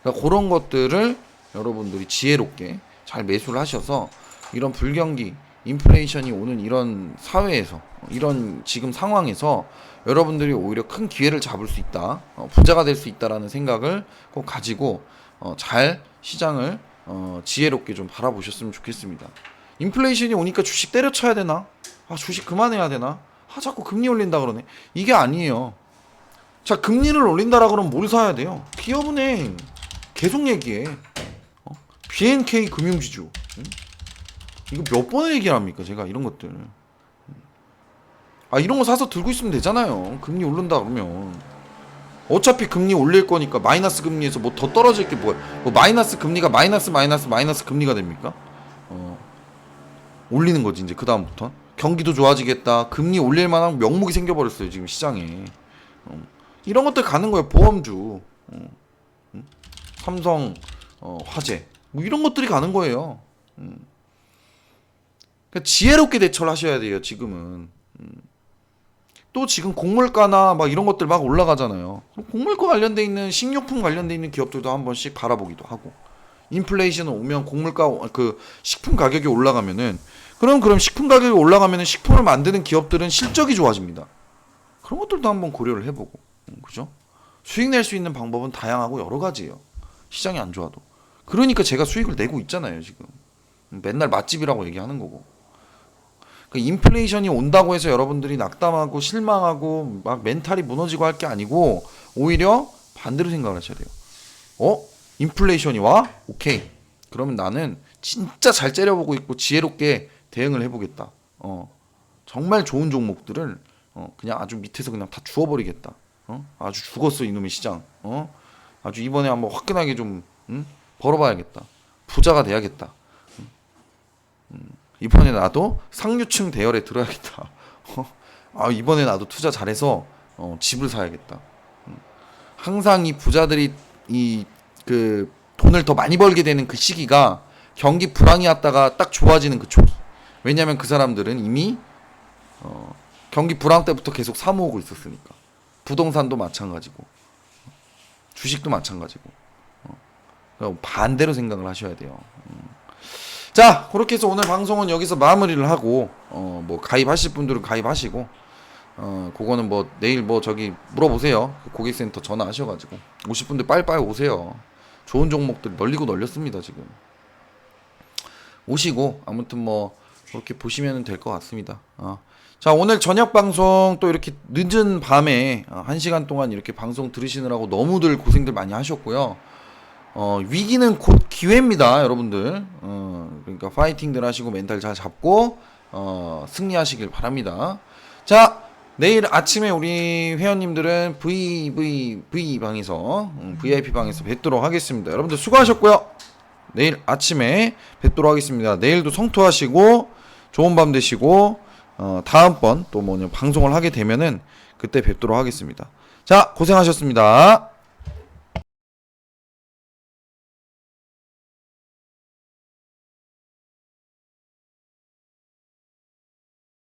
그러니까 그런 것들을 여러분들이 지혜롭게 잘 매수를 하셔서 이런 불경기, 인플레이션이 오는 이런 사회에서, 이런 지금 상황에서 여러분들이 오히려 큰 기회를 잡을 수 있다, 부자가 될 수 있다라는 생각을 꼭 가지고 잘 시장을 지혜롭게 좀 바라보셨으면 좋겠습니다. 인플레이션이 오니까 주식 때려쳐야 되나? 주식 그만해야 되나? 자꾸 금리 올린다 그러네. 이게 아니에요. 자, 금리를 올린다라 그러면 뭘 사야 돼요? 기업은행 계속 얘기해. BNK 금융지주. 이거 몇 번을 얘기를 합니까? 제가 이런 것들. 이런 거 사서 들고 있으면 되잖아요. 금리 오른다 그러면. 어차피 금리 올릴 거니까 마이너스 금리에서 뭐 더 떨어질 게 뭐야? 뭐 마이너스 금리가 마이너스 금리가 됩니까? 올리는 거지 이제 그 다음부터. 경기도 좋아지겠다. 금리 올릴 만한 명목이 생겨버렸어요 지금 시장에. 이런 것들 가는 거예요. 보험주, 삼성, 화재, 뭐 이런 것들이 가는 거예요. 그러니까 지혜롭게 대처를 하셔야 돼요. 지금은. 또 지금 곡물가나 막 이런 것들 막 올라가잖아요. 곡물과 관련돼 있는 식료품 관련돼 있는 기업들도 한 번씩 바라보기도 하고. 인플레이션 오면 곡물가 그 식품 가격이 올라가면은 그럼 식품 가격이 올라가면은 식품을 만드는 기업들은 실적이 좋아집니다. 그런 것들도 한번 고려를 해보고, 그죠? 수익 낼 수 있는 방법은 다양하고 여러 가지예요. 시장이 안 좋아도. 그러니까 제가 수익을 내고 있잖아요 지금. 맨날 맛집이라고 얘기하는 거고. 그 인플레이션이 온다고 해서 여러분들이 낙담하고 실망하고 막 멘탈이 무너지고 할 게 아니고 오히려 반대로 생각을 하셔야 돼요. 인플레이션이 와? 오케이. 그러면 나는 진짜 잘 째려보고 있고 지혜롭게 대응을 해보겠다. 정말 좋은 종목들을 그냥 아주 밑에서 그냥 다 주워버리겠다. 아주 죽었어 이놈의 시장. 아주 이번에 한번 화끈하게 좀 벌어봐야겠다. 부자가 돼야겠다. 이번에 나도 상류층 대열에 들어야겠다. 이번에 나도 투자 잘해서 집을 사야겠다. 항상 이 부자들이 그 돈을 더 많이 벌게 되는 그 시기가 경기 불황이 왔다가 딱 좋아지는 그 초기. 왜냐면 그 사람들은 이미 경기 불황 때부터 계속 사모으고 있었으니까. 부동산도 마찬가지고 주식도 마찬가지고. 반대로 생각을 하셔야 돼요. 자, 그렇게 해서 오늘 방송은 여기서 마무리를 하고 뭐 가입하실 분들은 가입하시고 그거는 뭐 내일 뭐 저기 물어보세요. 고객센터 전화하셔가지고 오실 분들 빨리빨리 오세요. 좋은 종목들 널리고 널렸습니다 지금. 오시고 아무튼 뭐 그렇게 보시면 될 것 같습니다. 자, 오늘 저녁 방송 또 이렇게 늦은 밤에 1시간 동안 이렇게 방송 들으시느라고 너무들 고생들 많이 하셨고요. 위기는 곧 기회입니다, 여러분들. 그러니까 파이팅들 하시고 멘탈 잘 잡고 승리하시길 바랍니다. 자, 내일 아침에 우리 회원님들은 VVV 방에서 VIP 방에서 뵙도록 하겠습니다. 여러분들 수고하셨고요. 내일 아침에 뵙도록 하겠습니다. 내일도 성투하시고 좋은 밤 되시고 다음번 또 뭐냐 방송을 하게 되면은 그때 뵙도록 하겠습니다. 자, 고생하셨습니다.